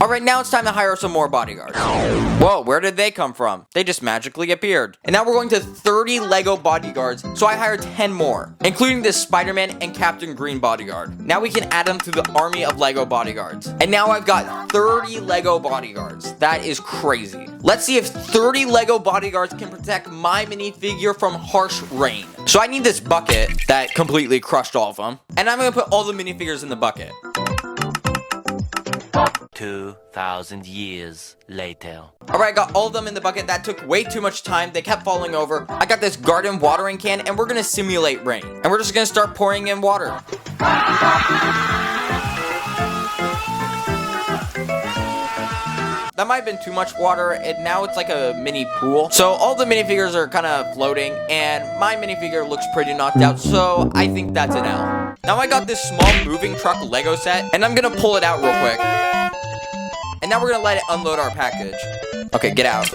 Alright, now it's time to hire some more bodyguards. Whoa, where did they come from? They just magically appeared. And now we're going to 30 Lego bodyguards, so I hired 10 more, including this Spider-Man and Captain Green bodyguard. Now we can add them to the army of Lego bodyguards. And now I've got 30 Lego bodyguards. That is crazy. Let's see if 30 Lego bodyguards can protect my minifigure from harsh rain. So I need this bucket that completely crushed all of them. And I'm going to put all the minifigures in the bucket. 2,000 years later. Alright, I got all of them in the bucket. That took way too much time. They kept falling over. I got this garden watering can, and we're gonna simulate rain. And we're just gonna start pouring in water. That might have been too much water, and now it's like a mini pool. So all the minifigures are kind of floating, and my minifigure looks pretty knocked out, so I think that's an L. Now I got this small moving truck Lego set, and I'm gonna pull it out real quick. And now we're gonna let it unload our package. Okay, get out.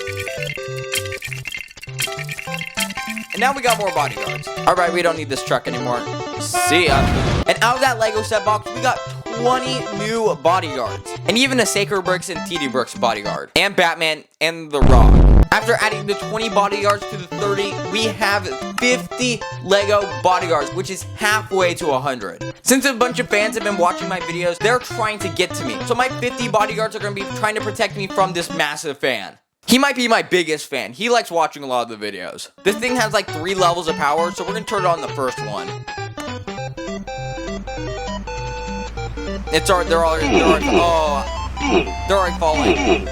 And now we got more bodyguards. Alright, we don't need this truck anymore. See ya. And out of that Lego set box, we got 20 new bodyguards. And even a Sacred Bricks and TD Bricks bodyguard. And Batman and The Rock. After adding the 20 bodyguards to the 30, we have 50 Lego bodyguards, which is halfway to 100. Since a bunch of fans have been watching my videos, they're trying to get to me. So my 50 bodyguards are going to be trying to protect me from this massive fan. He might be my biggest fan. He likes watching a lot of the videos. This thing has like 3 levels of power, so we're going to turn it on the first one. They're already falling.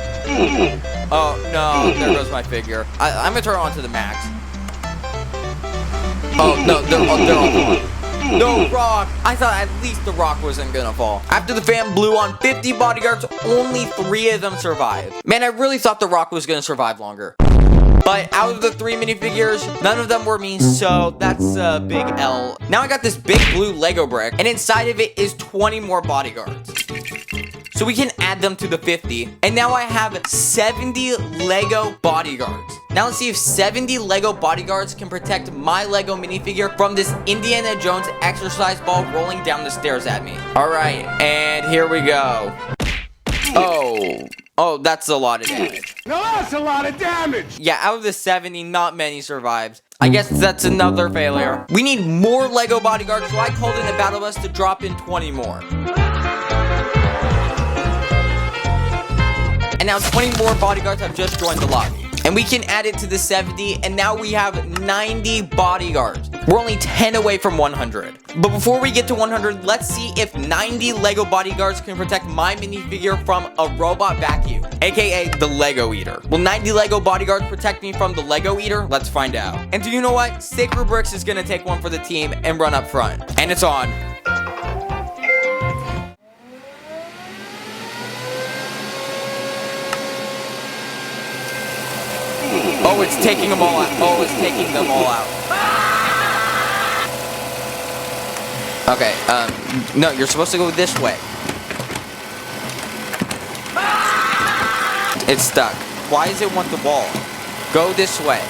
Oh, no, there goes my figure. I'm gonna turn it on to the max. Oh, no, they're all falling. No, Rock! I thought at least the Rock wasn't gonna fall. After the fan blew on 50 bodyguards, only 3 of them survived. Man, I really thought the Rock was gonna survive longer. But out of the 3 minifigures, none of them were me, so that's a big L. Now I got this big blue Lego brick, and inside of it is 20 more bodyguards. So we can add them to the 50, and now I have 70 Lego bodyguards. Now let's see if 70 Lego bodyguards can protect my Lego minifigure from this Indiana Jones exercise ball rolling down the stairs at me. Alright, and here we go. Oh, that's a lot of damage. Now that's a lot of damage! Yeah, out of the 70, not many survived. I guess that's another failure. We need more Lego bodyguards, so I called in a battle bus to drop in 20 more. And now 20 more bodyguards have just joined the lobby. And we can add it to the 70, and now we have 90 bodyguards. We're only 10 away from 100. But before we get to 100, let's see if 90 Lego bodyguards can protect my minifigure from a robot vacuum, aka the Lego Eater. Will 90 Lego bodyguards protect me from the Lego Eater? Let's find out. And do you know what? Sacred Bricks is gonna take one for the team and run up front. And it's on. Oh, it's taking them all out. Oh, it's taking them all out. Okay, no, you're supposed to go this way. It's stuck. Why does it want the ball? Go this way.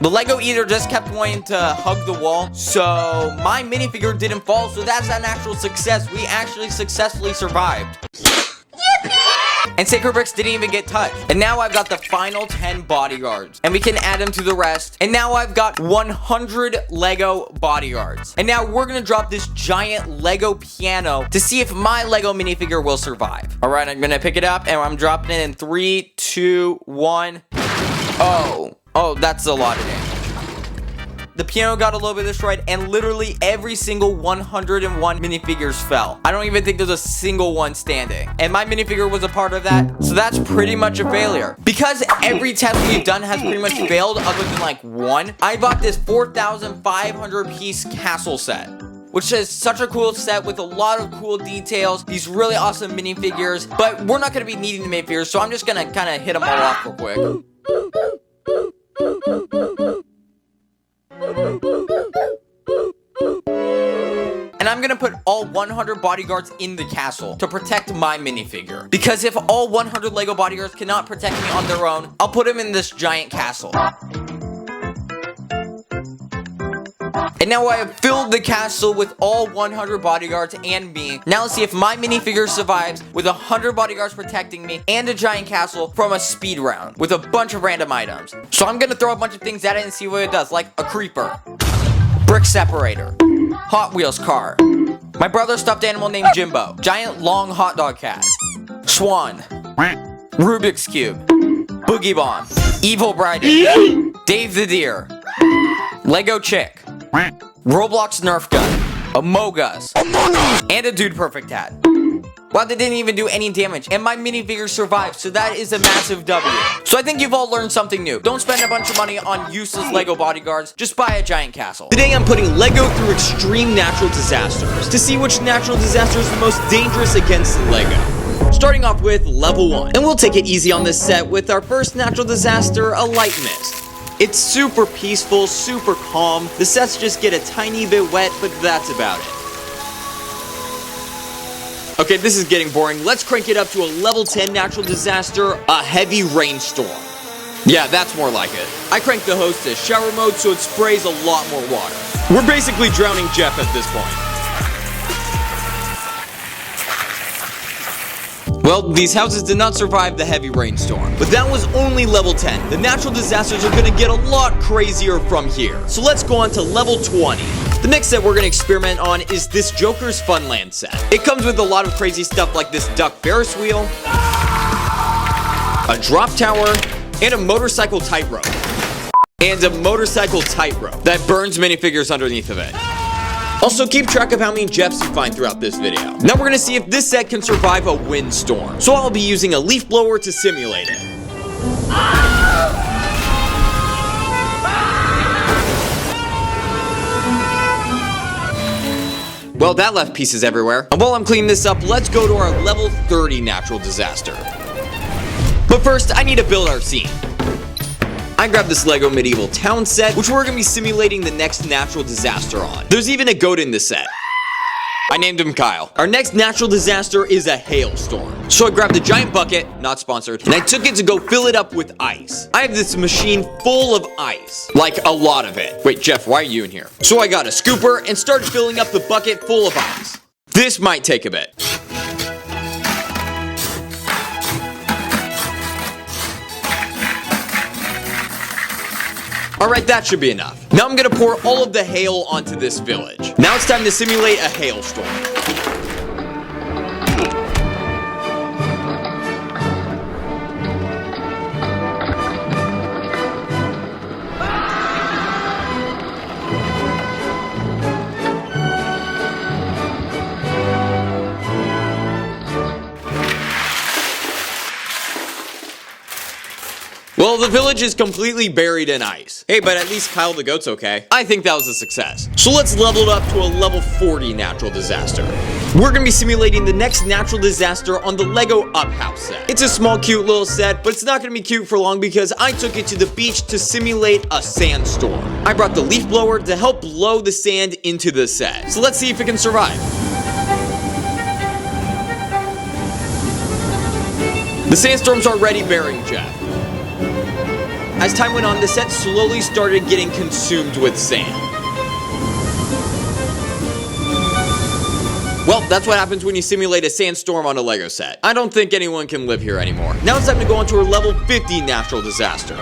The Lego either just kept wanting to hug the wall, so my minifigure didn't fall, so that's an actual success. We actually successfully survived. And Sacred Bricks didn't even get touched. And now I've got the final 10 bodyguards. And we can add them to the rest. And now I've got 100 Lego bodyguards. And now we're gonna drop this giant Lego piano to see if my Lego minifigure will survive. All right, I'm gonna pick it up and I'm dropping it in 3, 2, 1. Oh, that's a lot of damage. The piano got a little bit destroyed, and literally every single 101 minifigures fell. I don't even think there's a single one standing. And my minifigure was a part of that, so that's pretty much a failure. Because every test we've done has pretty much failed other than like one, I bought this 4,500 piece castle set, which is such a cool set with a lot of cool details, these really awesome minifigures, but we're not gonna be needing the minifigures, so I'm just gonna kind of hit them all off real quick. And I'm gonna put all 100 bodyguards in the castle to protect my minifigure. Because if all 100 Lego bodyguards cannot protect me on their own, I'll put them in this giant castle. And now I have filled the castle with all 100 bodyguards and me. Now let's see if my minifigure survives with 100 bodyguards protecting me and a giant castle from a speed round with a bunch of random items. So I'm gonna throw a bunch of things at it and see what it does, like a creeper, brick separator, Hot Wheels car, my brother's stuffed animal named Jimbo, giant long hot dog cat, swan, Rubik's Cube, Boogie Bomb, Evil Bride, Dave the Deer, Lego Chick, Roblox Nerf Gun, Among Us, and a Dude Perfect hat. Wow, they didn't even do any damage, and my minifigure survived, so that is a massive W. So I think you've all learned something new. Don't spend a bunch of money on useless Lego bodyguards, just buy a giant castle. Today I'm putting Lego through extreme natural disasters to see which natural disaster is the most dangerous against Lego. Starting off with level 1. And we'll take it easy on this set with our first natural disaster, a light mist. It's super peaceful, super calm. The sets just get a tiny bit wet, but that's about it. Okay, this is getting boring. Let's crank it up to a level 10 natural disaster, a heavy rainstorm. Yeah, that's more like it. I cranked the hose to shower mode so it sprays a lot more water. We're basically drowning Jeff at this point. Well, these houses did not survive the heavy rainstorm, but that was only level 10. The natural disasters are gonna get a lot crazier from here. So let's go on to level 20. The next set we're gonna experiment on is this Joker's Funland set. It comes with a lot of crazy stuff like this duck Ferris wheel, a drop tower, and a motorcycle tightrope. And a motorcycle tightrope that burns minifigures underneath of it. Also, keep track of how many Jeffs you find throughout this video. Now we're gonna see if this set can survive a windstorm. So I'll be using a leaf blower to simulate it. Well, that left pieces everywhere. And while I'm cleaning this up, let's go to our level 30 natural disaster. But first, I need to build our scene. I grabbed this Lego medieval town set, which we're gonna be simulating the next natural disaster on. There's even a goat in this set. I named him Kyle. Our next natural disaster is a hailstorm. So I grabbed a giant bucket, not sponsored, and I took it to go fill it up with ice. I have this machine full of ice. Like a lot of it. Wait, Jeff, why are you in here? So I got a scooper and started filling up the bucket full of ice. This might take a bit. Alright, that should be enough. Now I'm gonna pour all of the hail onto this village. Now it's time to simulate a hailstorm. Well, the village is completely buried in ice. Hey, but at least Kyle the goat's okay. I think that was a success. So let's level it up to a level 40 natural disaster. We're gonna be simulating the next natural disaster on the Lego Up House set. It's a small, cute little set, but it's not gonna be cute for long because I took it to the beach to simulate a sandstorm. I brought the leaf blower to help blow the sand into the set. So let's see if it can survive. The sandstorm's already burying Jeff. As time went on, the set slowly started getting consumed with sand. Well, that's what happens when you simulate a sandstorm on a Lego set. I don't think anyone can live here anymore. Now it's time to go on to our level 50 natural disaster.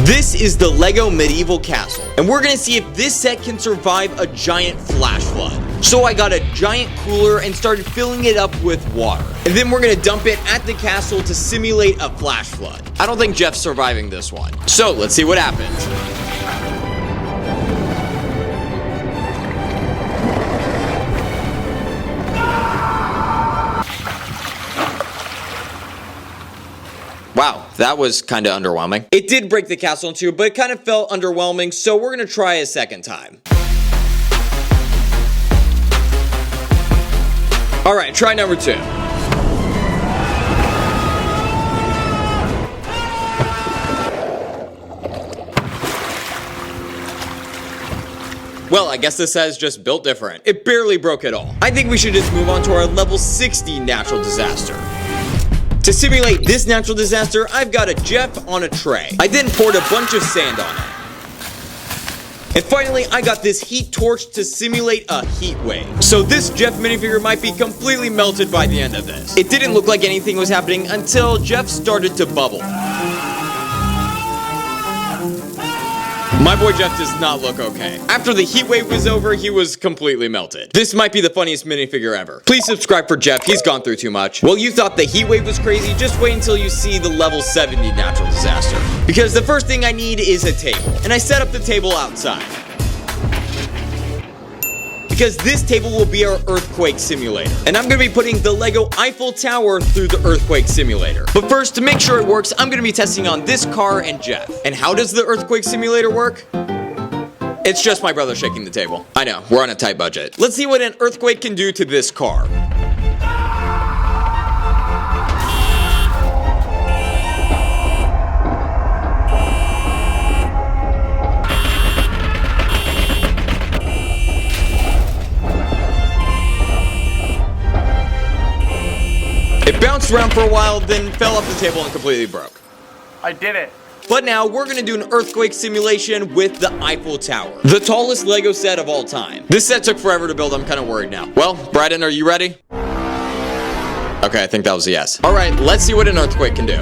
This is the Lego medieval castle, and we're gonna see if this set can survive a giant flash flood. So I got a giant cooler and started filling it up with water. And then we're gonna dump it at the castle to simulate a flash flood. I don't think Jeff's surviving this one. So let's see what happens. Wow, that was kind of underwhelming. It did break the castle in two, but it kind of felt underwhelming, so we're gonna try a second time. All right, try number 2. Well, I guess this says just built different. It barely broke at all. I think we should just move on to our level 60 natural disaster. To simulate this natural disaster, I've got a Jeff on a tray. I then poured a bunch of sand on it. And finally, I got this heat torch to simulate a heat wave. So this Jeff minifigure might be completely melted by the end of this. It didn't look like anything was happening until Jeff started to bubble. My boy Jeff does not look okay. After the heat wave was over, he was completely melted. This might be the funniest minifigure ever. Please subscribe for Jeff, he's gone through too much. Well, you thought the heat wave was crazy, just wait until you see the level 70 natural disaster. Because the first thing I need is a table, and I set up the table outside. Because this table will be our earthquake simulator. And I'm gonna be putting the Lego Eiffel Tower through the earthquake simulator. But first, to make sure it works, I'm gonna be testing on this car and Jeff. And how does the earthquake simulator work? It's just my brother shaking the table. I know, we're on a tight budget. Let's see what an earthquake can do to this car. It bounced around for a while, then fell off the table and completely broke. I did it. But now we're gonna do an earthquake simulation with the Eiffel Tower, the tallest Lego set of all time. This set took forever to build, I'm kind of worried now. Well, Bryden, are you ready? Okay, I think that was a yes. All right, let's see what an earthquake can do.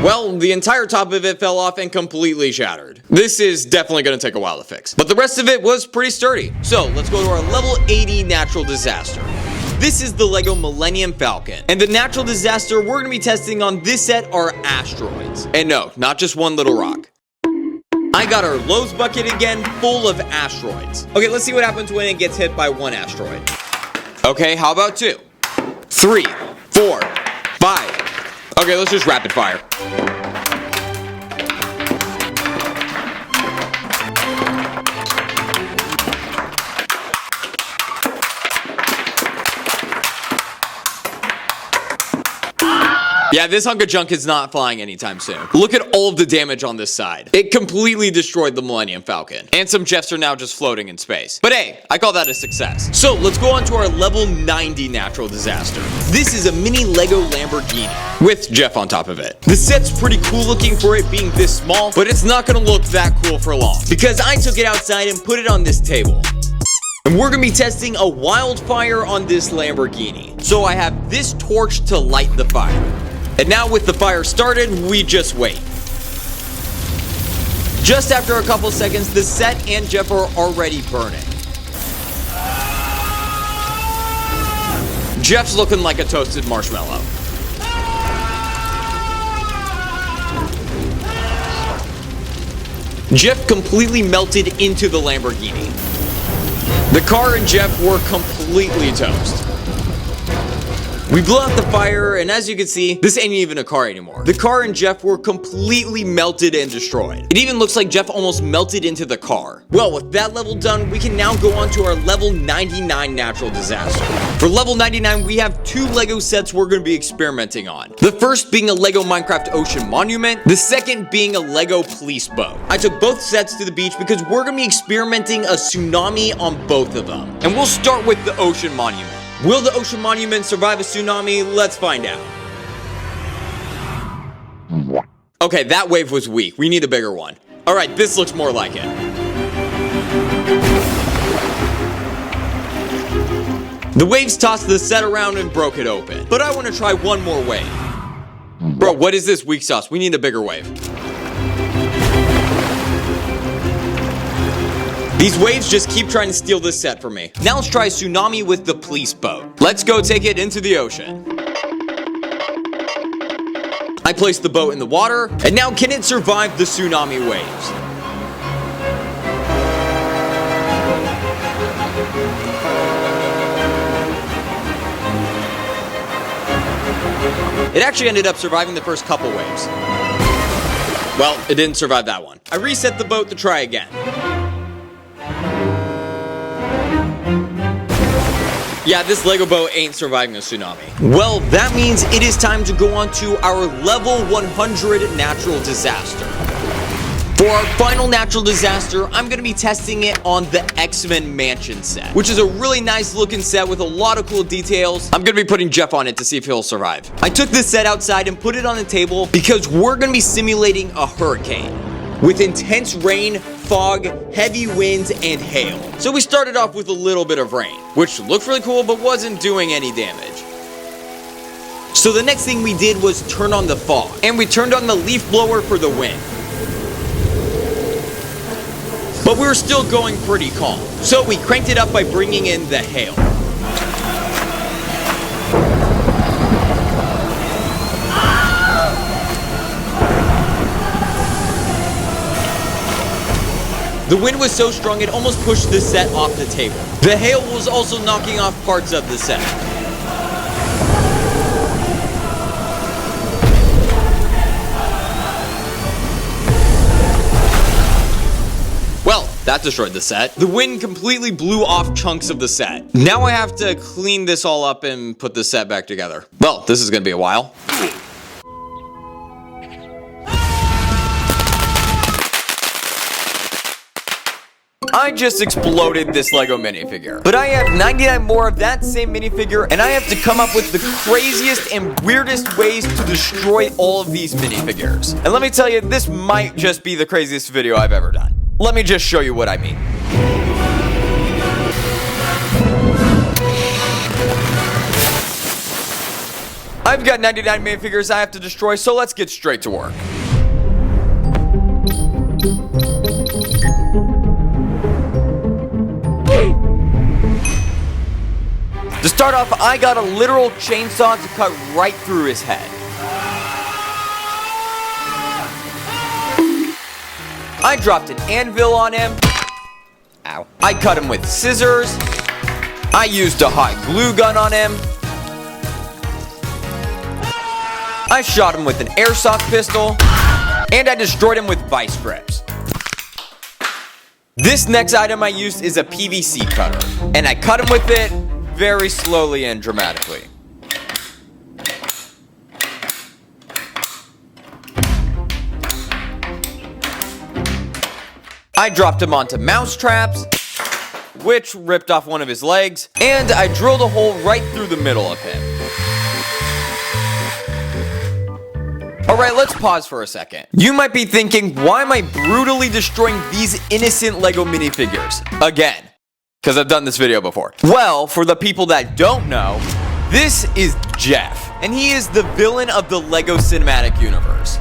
Well, the entire top of it fell off and completely shattered. This is definitely going to take a while to fix. But the rest of it was pretty sturdy. So let's go to our level 80 natural disaster. This is the Lego Millennium Falcon. And the natural disaster we're going to be testing on this set are asteroids. And no, not just one little rock. I got our Lowe's bucket again, full of asteroids. Okay, let's see what happens when it gets hit by one asteroid. Okay, how about 2, 3, 4, 5. Okay, let's just rapid fire. Yeah, this hunk of junk is not flying anytime soon. Look at all of the damage on this side. It completely destroyed the Millennium Falcon. And some Jeffs are now just floating in space. But hey, I call that a success. So let's go on to our level 90 natural disaster. This is a mini Lego Lamborghini with Jeff on top of it. The set's pretty cool looking for it being this small, but it's not gonna look that cool for long because I took it outside and put it on this table. And we're gonna be testing a wildfire on this Lamborghini. So I have this torch to light the fire. And now with the fire started, we just wait. Just after a couple seconds, the set and Jeff are already burning. Jeff's looking like a toasted marshmallow. Jeff completely melted into the Lamborghini. The car and Jeff were completely toast. We blew out the fire, and as you can see, this ain't even a car anymore. The car and Jeff were completely melted and destroyed. It even looks like Jeff almost melted into the car. Well, with that level done, we can now go on to our level 99 natural disaster. For level 99, we have 2 Lego sets we're going to be experimenting on. The first being a Lego Minecraft Ocean Monument, the second being a Lego Police Boat. I took both sets to the beach because we're going to be experimenting a tsunami on both of them. And we'll start with the Ocean Monument. Will the Ocean Monument survive a tsunami? Let's find out. Okay, that wave was weak. We need a bigger one. All right, this looks more like it. The waves tossed the set around and broke it open. But I want to try one more wave. Bro, what is this weak sauce? We need a bigger wave. These waves just keep trying to steal this set from me. Now let's try a tsunami with the police boat. Let's go take it into the ocean. I placed the boat in the water, and now can it survive the tsunami waves? It actually ended up surviving the first couple waves. Well, it didn't survive that one. I reset the boat to try again. Yeah, this Lego boat ain't surviving a tsunami. Well, that means it is time to go on to our level 100 natural disaster. For our final natural disaster, I'm going to be testing it on the X-Men Mansion set, which is a really nice looking set with a lot of cool details. I'm going to be putting Jeff on it to see if he'll survive. I took this set outside and put it on the table because we're going to be simulating a hurricane with intense rain, fog, heavy winds, and hail. So we started off with a little bit of rain, which looked really cool but wasn't doing any damage. So the next thing we did was turn on the fog, and we turned on the leaf blower for the wind. But we were still going pretty calm, so we cranked it up by bringing in the hail. The wind was so strong it almost pushed the set off the table. The hail was also knocking off parts of the set. Well, that destroyed the set. The wind completely blew off chunks of the set. Now I have to clean this all up and put the set back together. Well, this is gonna be a while. I just exploded this Lego minifigure. But I have 99 more of that same minifigure, and I have to come up with the craziest and weirdest ways to destroy all of these minifigures. And let me tell you, this might just be the craziest video I've ever done. Let me just show you what I mean. I've got 99 minifigures I have to destroy, so let's get straight to work. To start off, I got a literal chainsaw to cut right through his head. I dropped an anvil on him. Ow. I cut him with scissors. I used a hot glue gun on him. I shot him with an airsoft pistol. And I destroyed him with vice grips. This next item I used is a PVC cutter. And I cut him with it very slowly and dramatically. I dropped him onto mouse traps, which ripped off one of his legs, and I drilled a hole right through the middle of him. Alright, let's pause for a second. You might be thinking, why am I brutally destroying these innocent Lego minifigures? Again. Because I've done this video before. Well, for the people that don't know, this is Jeff. And he is the villain of the Lego Cinematic Universe.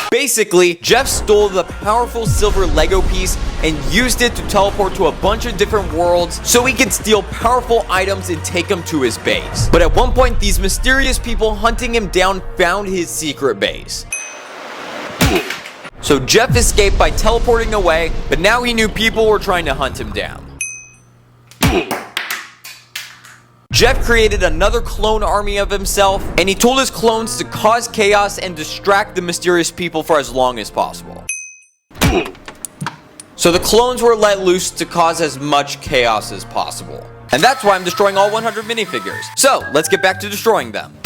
Basically, Jeff stole the powerful silver Lego piece and used it to teleport to a bunch of different worlds so he could steal powerful items and take them to his base. But at one point, these mysterious people hunting him down found his secret base. So Jeff escaped by teleporting away, but now he knew people were trying to hunt him down. Jeff created another clone army of himself, and he told his clones to cause chaos and distract the mysterious people for as long as possible. So the clones were let loose to cause as much chaos as possible. And that's why I'm destroying all 100 minifigures. So, let's get back to destroying them.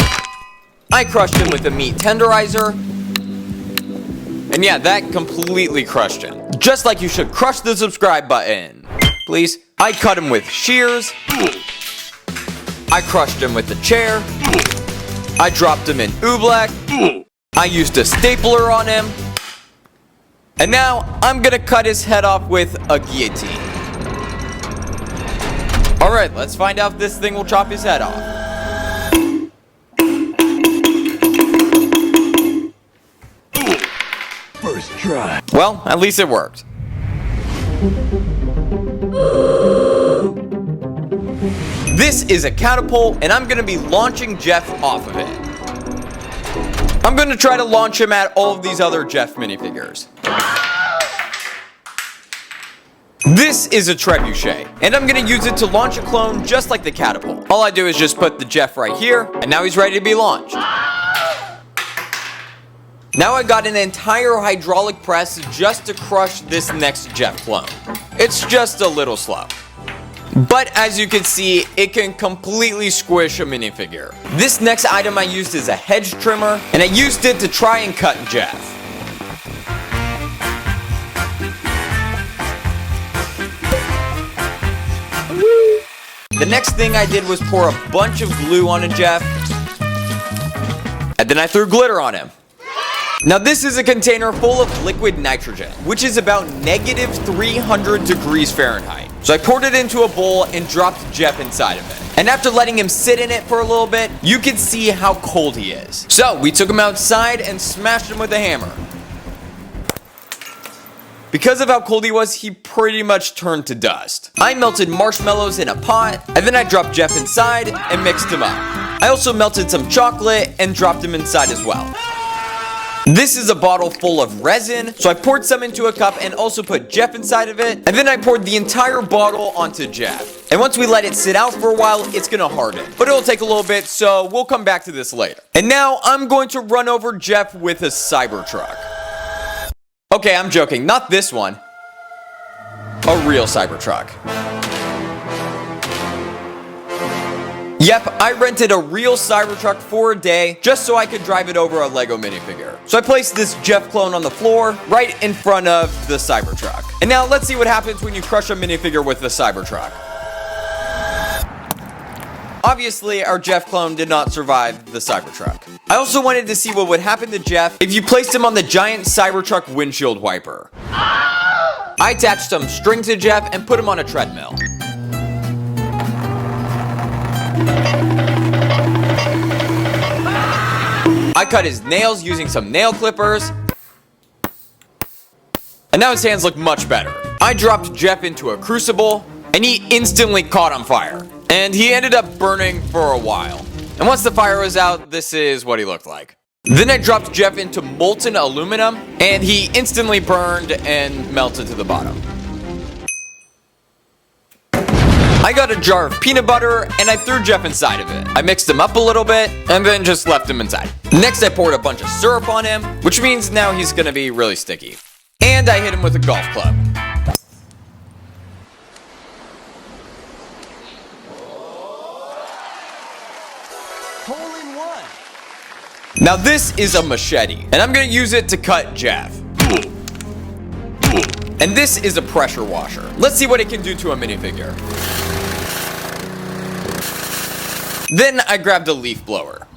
I crushed him with a meat tenderizer. And yeah, that completely crushed him. Just like you should crush the subscribe button. Please. I cut him with shears. I crushed him with the chair. I dropped him in oobleck. I used a stapler on him. And now, I'm gonna cut his head off with a guillotine. Alright, let's find out if this thing will chop his head off. First try. Well, at least it worked. This is a catapult, and I'm gonna be launching Jeff off of it. I'm gonna try to launch him at all of these other Jeff minifigures. This is a trebuchet, and I'm gonna use it to launch a clone just like the catapult. All I do is just put the Jeff right here, and now he's ready to be launched. Now I got an entire hydraulic press just to crush this next Jeff clone. It's just a little slow. But as you can see, it can completely squish a minifigure. This next item I used is a hedge trimmer, and I used it to try and cut Jeff. The next thing I did was pour a bunch of glue on a Jeff, and then I threw glitter on him. Now this is a container full of liquid nitrogen, which is about negative 300 degrees Fahrenheit. So I poured it into a bowl and dropped Jeff inside of it. And after letting him sit in it for a little bit, you can see how cold he is. So we took him outside and smashed him with a hammer. Because of how cold he was, he pretty much turned to dust. I melted marshmallows in a pot, and then I dropped Jeff inside and mixed him up. I also melted some chocolate and dropped him inside as well. This is a bottle full of resin, so I poured some into a cup and also put Jeff inside of it, and then I poured the entire bottle onto Jeff. And once we let it sit out for a while, it's gonna harden. But it'll take a little bit, so we'll come back to this later. And now I'm going to run over Jeff with a Cybertruck. Okay, I'm joking, not this one. A real Cybertruck. Yep, I rented a real Cybertruck for a day just so I could drive it over a Lego minifigure. So I placed this Jeff clone on the floor right in front of the Cybertruck. And now let's see what happens when you crush a minifigure with the Cybertruck. Obviously, our Jeff clone did not survive the Cybertruck. I also wanted to see what would happen to Jeff if you placed him on the giant Cybertruck windshield wiper. I attached some string to Jeff and put him on a treadmill. I cut his nails using some nail clippers. And now his hands look much better. I dropped Jeff into a crucible, and he instantly caught on fire. And he ended up burning for a while. And once the fire was out, this is what he looked like. Then I dropped Jeff into molten aluminum, and he instantly burned and melted to the bottom. I got a jar of peanut butter, and I threw Jeff inside of it. I mixed him up a little bit, and then just left him inside. Next, I poured a bunch of syrup on him, which means now he's gonna be really sticky. And I hit him with a golf club. Now this is a machete, and I'm gonna use it to cut Jeff. And this is a pressure washer. Let's see what it can do to a minifigure. Then I grabbed a leaf blower.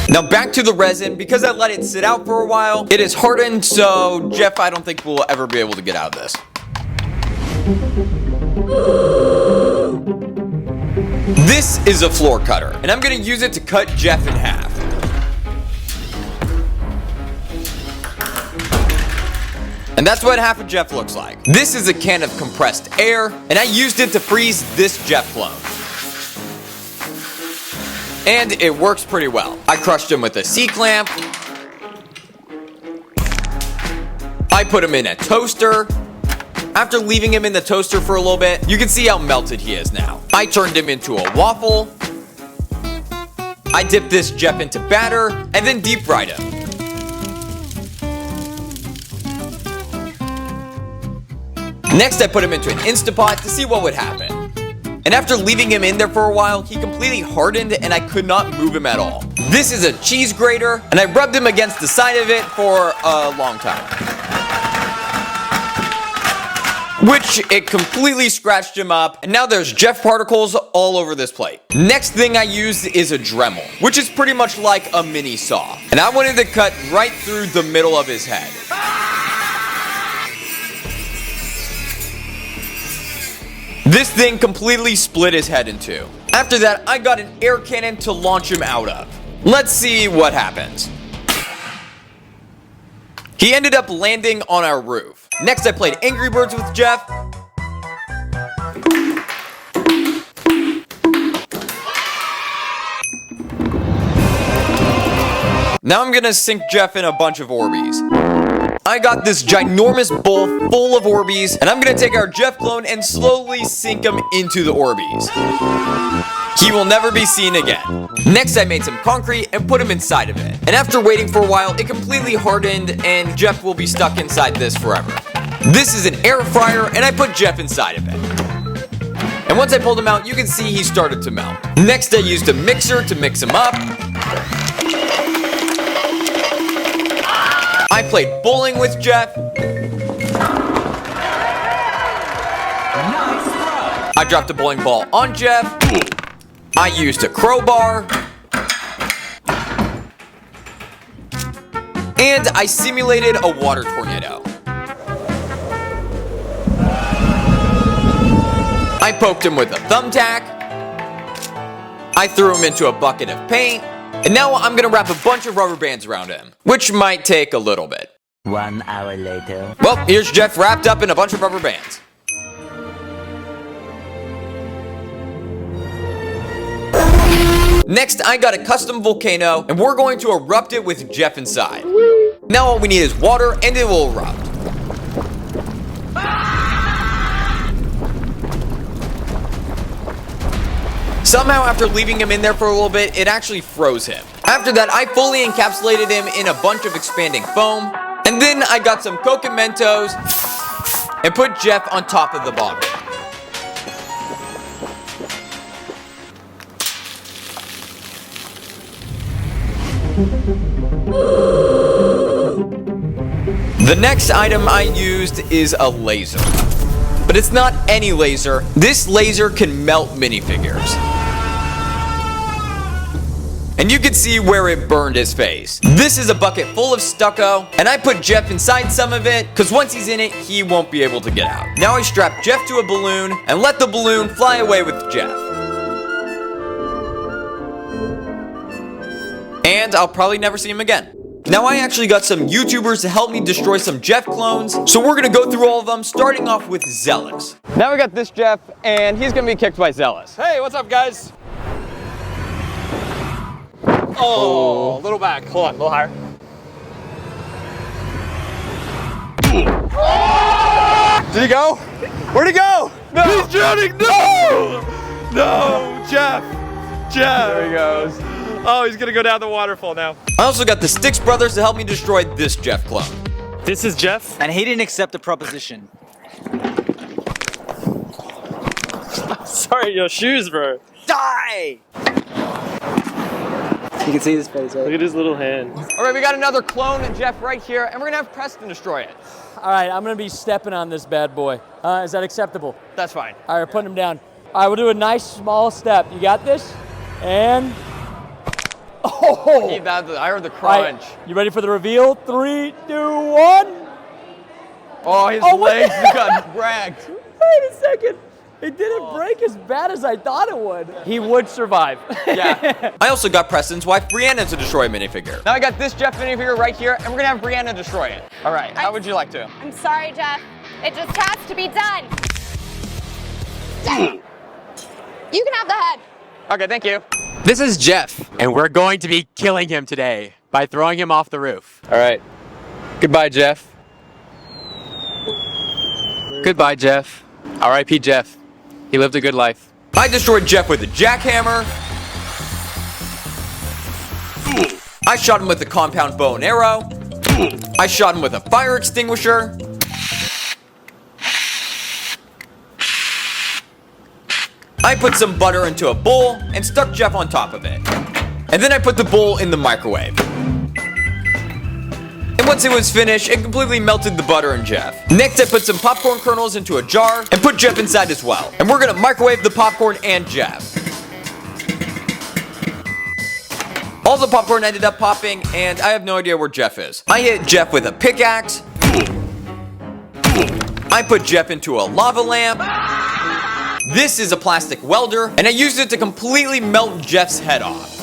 Now back to the resin. Because I let it sit out for a while, it is hardened, so Jeff I don't think will ever be able to get out of this. This is a floor cutter, and I'm gonna use it to cut Jeff in half. And that's what half of Jeff looks like. This is a can of compressed air, and I used it to freeze this Jeff clone. And it works pretty well. I crushed him with a C-clamp. I put him in a toaster. After leaving him in the toaster for a little bit, you can see how melted he is now. I turned him into a waffle. I dipped this Jeff into batter and then deep fried him. Next, I put him into an Instapot to see what would happen. And after leaving him in there for a while, he completely hardened and I could not move him at all. This is a cheese grater, and I rubbed him against the side of it for a long time. Which it completely scratched him up, and now there's Jeff particles all over this plate. Next thing I used is a Dremel, which is pretty much like a mini saw. And I wanted to cut right through the middle of his head. This thing completely split his head in two. After that, I got an air cannon to launch him out of. Let's see what happens. He ended up landing on our roof. Next, I played Angry Birds with Jeff. Now I'm gonna sink Jeff in a bunch of Orbeez. I got this ginormous bowl full of Orbeez, and I'm gonna take our Jeff clone and slowly sink him into the Orbeez. He will never be seen again. Next, I made some concrete and put him inside of it. And after waiting for a while, it completely hardened, and Jeff will be stuck inside this forever. This is an air fryer, and I put Jeff inside of it. And once I pulled him out, you can see he started to melt. Next, I used a mixer to mix him up. I played bowling with Jeff. I dropped a bowling ball on Jeff. I used a crowbar. And I simulated a water tornado. I poked him with a thumbtack. I threw him into a bucket of paint. And now I'm gonna wrap a bunch of rubber bands around him, which might take a little bit. 1 hour later. Well, here's Jeff wrapped up in a bunch of rubber bands. Next, I got a custom volcano, and we're going to erupt it with Jeff inside. Now all we need is water, and it will erupt. Somehow, after leaving him in there for a little bit, it actually froze him. After that, I fully encapsulated him in a bunch of expanding foam, and then I got some Coke and Mentos and put Jeff on top of the bottle. The next item I used is a laser. But it's not any laser. This laser can melt minifigures. And you can see where it burned his face. This is a bucket full of stucco, and I put Jeff inside some of it, because once he's in it, he won't be able to get out. Now I strap Jeff to a balloon, and let the balloon fly away with Jeff. And I'll probably never see him again. Now I actually got some YouTubers to help me destroy some Jeff clones, so we're gonna go through all of them, starting off with Zealous. Now we got this Jeff, and he's gonna be kicked by Zealous. Hey, what's up, guys? Oh, a little back. Hold on, a little higher. Did he go? Where'd he go? No! He's drowning! No! No, Jeff! Jeff! There he goes. Oh, he's gonna go down the waterfall now. I also got the Styx brothers to help me destroy this Jeff clone. This is Jeff, and he didn't accept the proposition. Sorry, your shoes, bro. Die! You can see his face, right? Look at his little hand. All right, we got another clone and Jeff right here, and we're gonna have Preston destroy it. All right, I'm gonna be stepping on this bad boy. Is that acceptable? That's fine. All right, putting him down. All right, we'll do a nice small step. You got this? And... Oh! I heard the crunch. Right, you ready for the reveal? 3, 2, 1. Oh, his legs got wrecked. Wait a second. It didn't break as bad as I thought it would. He would survive. Yeah. I also got Preston's wife, Brianna, to destroy a minifigure. Now I got this Jeff minifigure right here, and we're gonna have Brianna destroy it. All right, how would you like to? I'm sorry, Jeff. It just has to be done. You can have the head. Okay, thank you. This is Jeff, and we're going to be killing him today by throwing him off the roof. All right. Goodbye, Jeff. Goodbye, Jeff. R.I.P. Jeff. He lived a good life. I destroyed Jeff with a jackhammer. I shot him with a compound bow and arrow. I shot him with a fire extinguisher. I put some butter into a bowl and stuck Jeff on top of it. And then I put the bowl in the microwave. And once it was finished, it completely melted the butter in Jeff. Next, I put some popcorn kernels into a jar and put Jeff inside as well. And we're gonna microwave the popcorn and Jeff. All the popcorn ended up popping, and I have no idea where Jeff is. I hit Jeff with a pickaxe. I put Jeff into a lava lamp. This is a plastic welder, and I used it to completely melt Jeff's head off.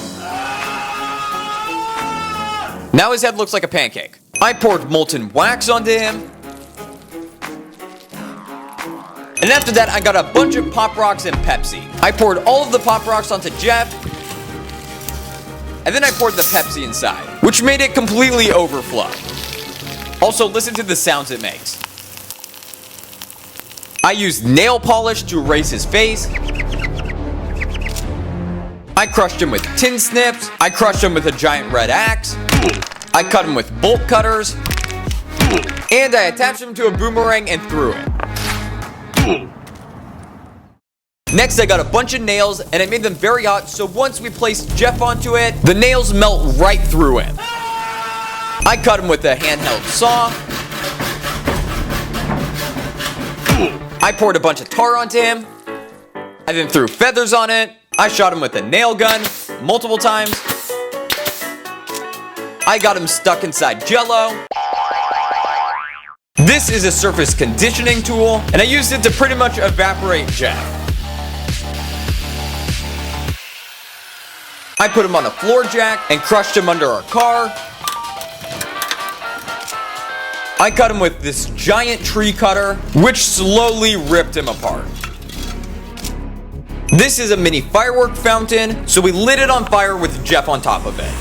Now his head looks like a pancake. I poured molten wax onto him. And after that, I got a bunch of Pop Rocks and Pepsi. I poured all of the Pop Rocks onto Jeff. And then I poured the Pepsi inside, which made it completely overflow. Also, listen to the sounds it makes. I used nail polish to erase his face. I crushed him with tin snips. I crushed him with a giant red axe. I cut him with bolt cutters. And I attached him to a boomerang and threw it. Next, I got a bunch of nails and I made them very hot, so once we placed Jeff onto it, the nails melt right through him. I cut him with a handheld saw. I poured a bunch of tar onto him. I then threw feathers on it. I shot him with a nail gun multiple times. I got him stuck inside Jello. This is a surface conditioning tool, and I used it to pretty much evaporate Jeff. I put him on a floor jack and crushed him under our car. I cut him with this giant tree cutter, which slowly ripped him apart. This is a mini firework fountain, so we lit it on fire with Jeff on top of it.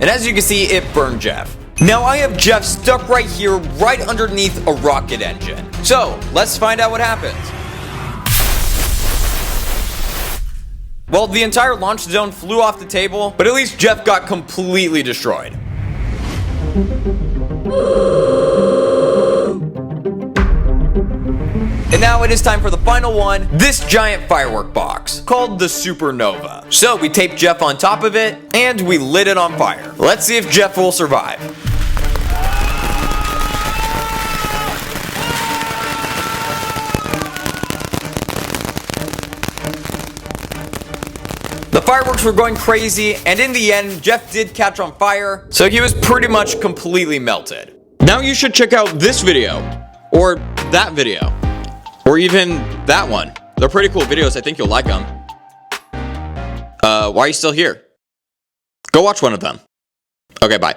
And as you can see, it burned Jeff. Now I have Jeff stuck right here, right underneath a rocket engine. So, let's find out what happens. Well, the entire launch zone flew off the table, but at least Jeff got completely destroyed. And now it is time for the final one, this giant firework box, called the Supernova. So we taped Jeff on top of it, and we lit it on fire. Let's see if Jeff will survive. The fireworks were going crazy, and in the end, Jeff did catch on fire, so he was pretty much completely melted. Now you should check out this video, or that video, or even that one. They're pretty cool videos, I think you'll like them. Why are you still here? Go watch one of them. Okay, bye.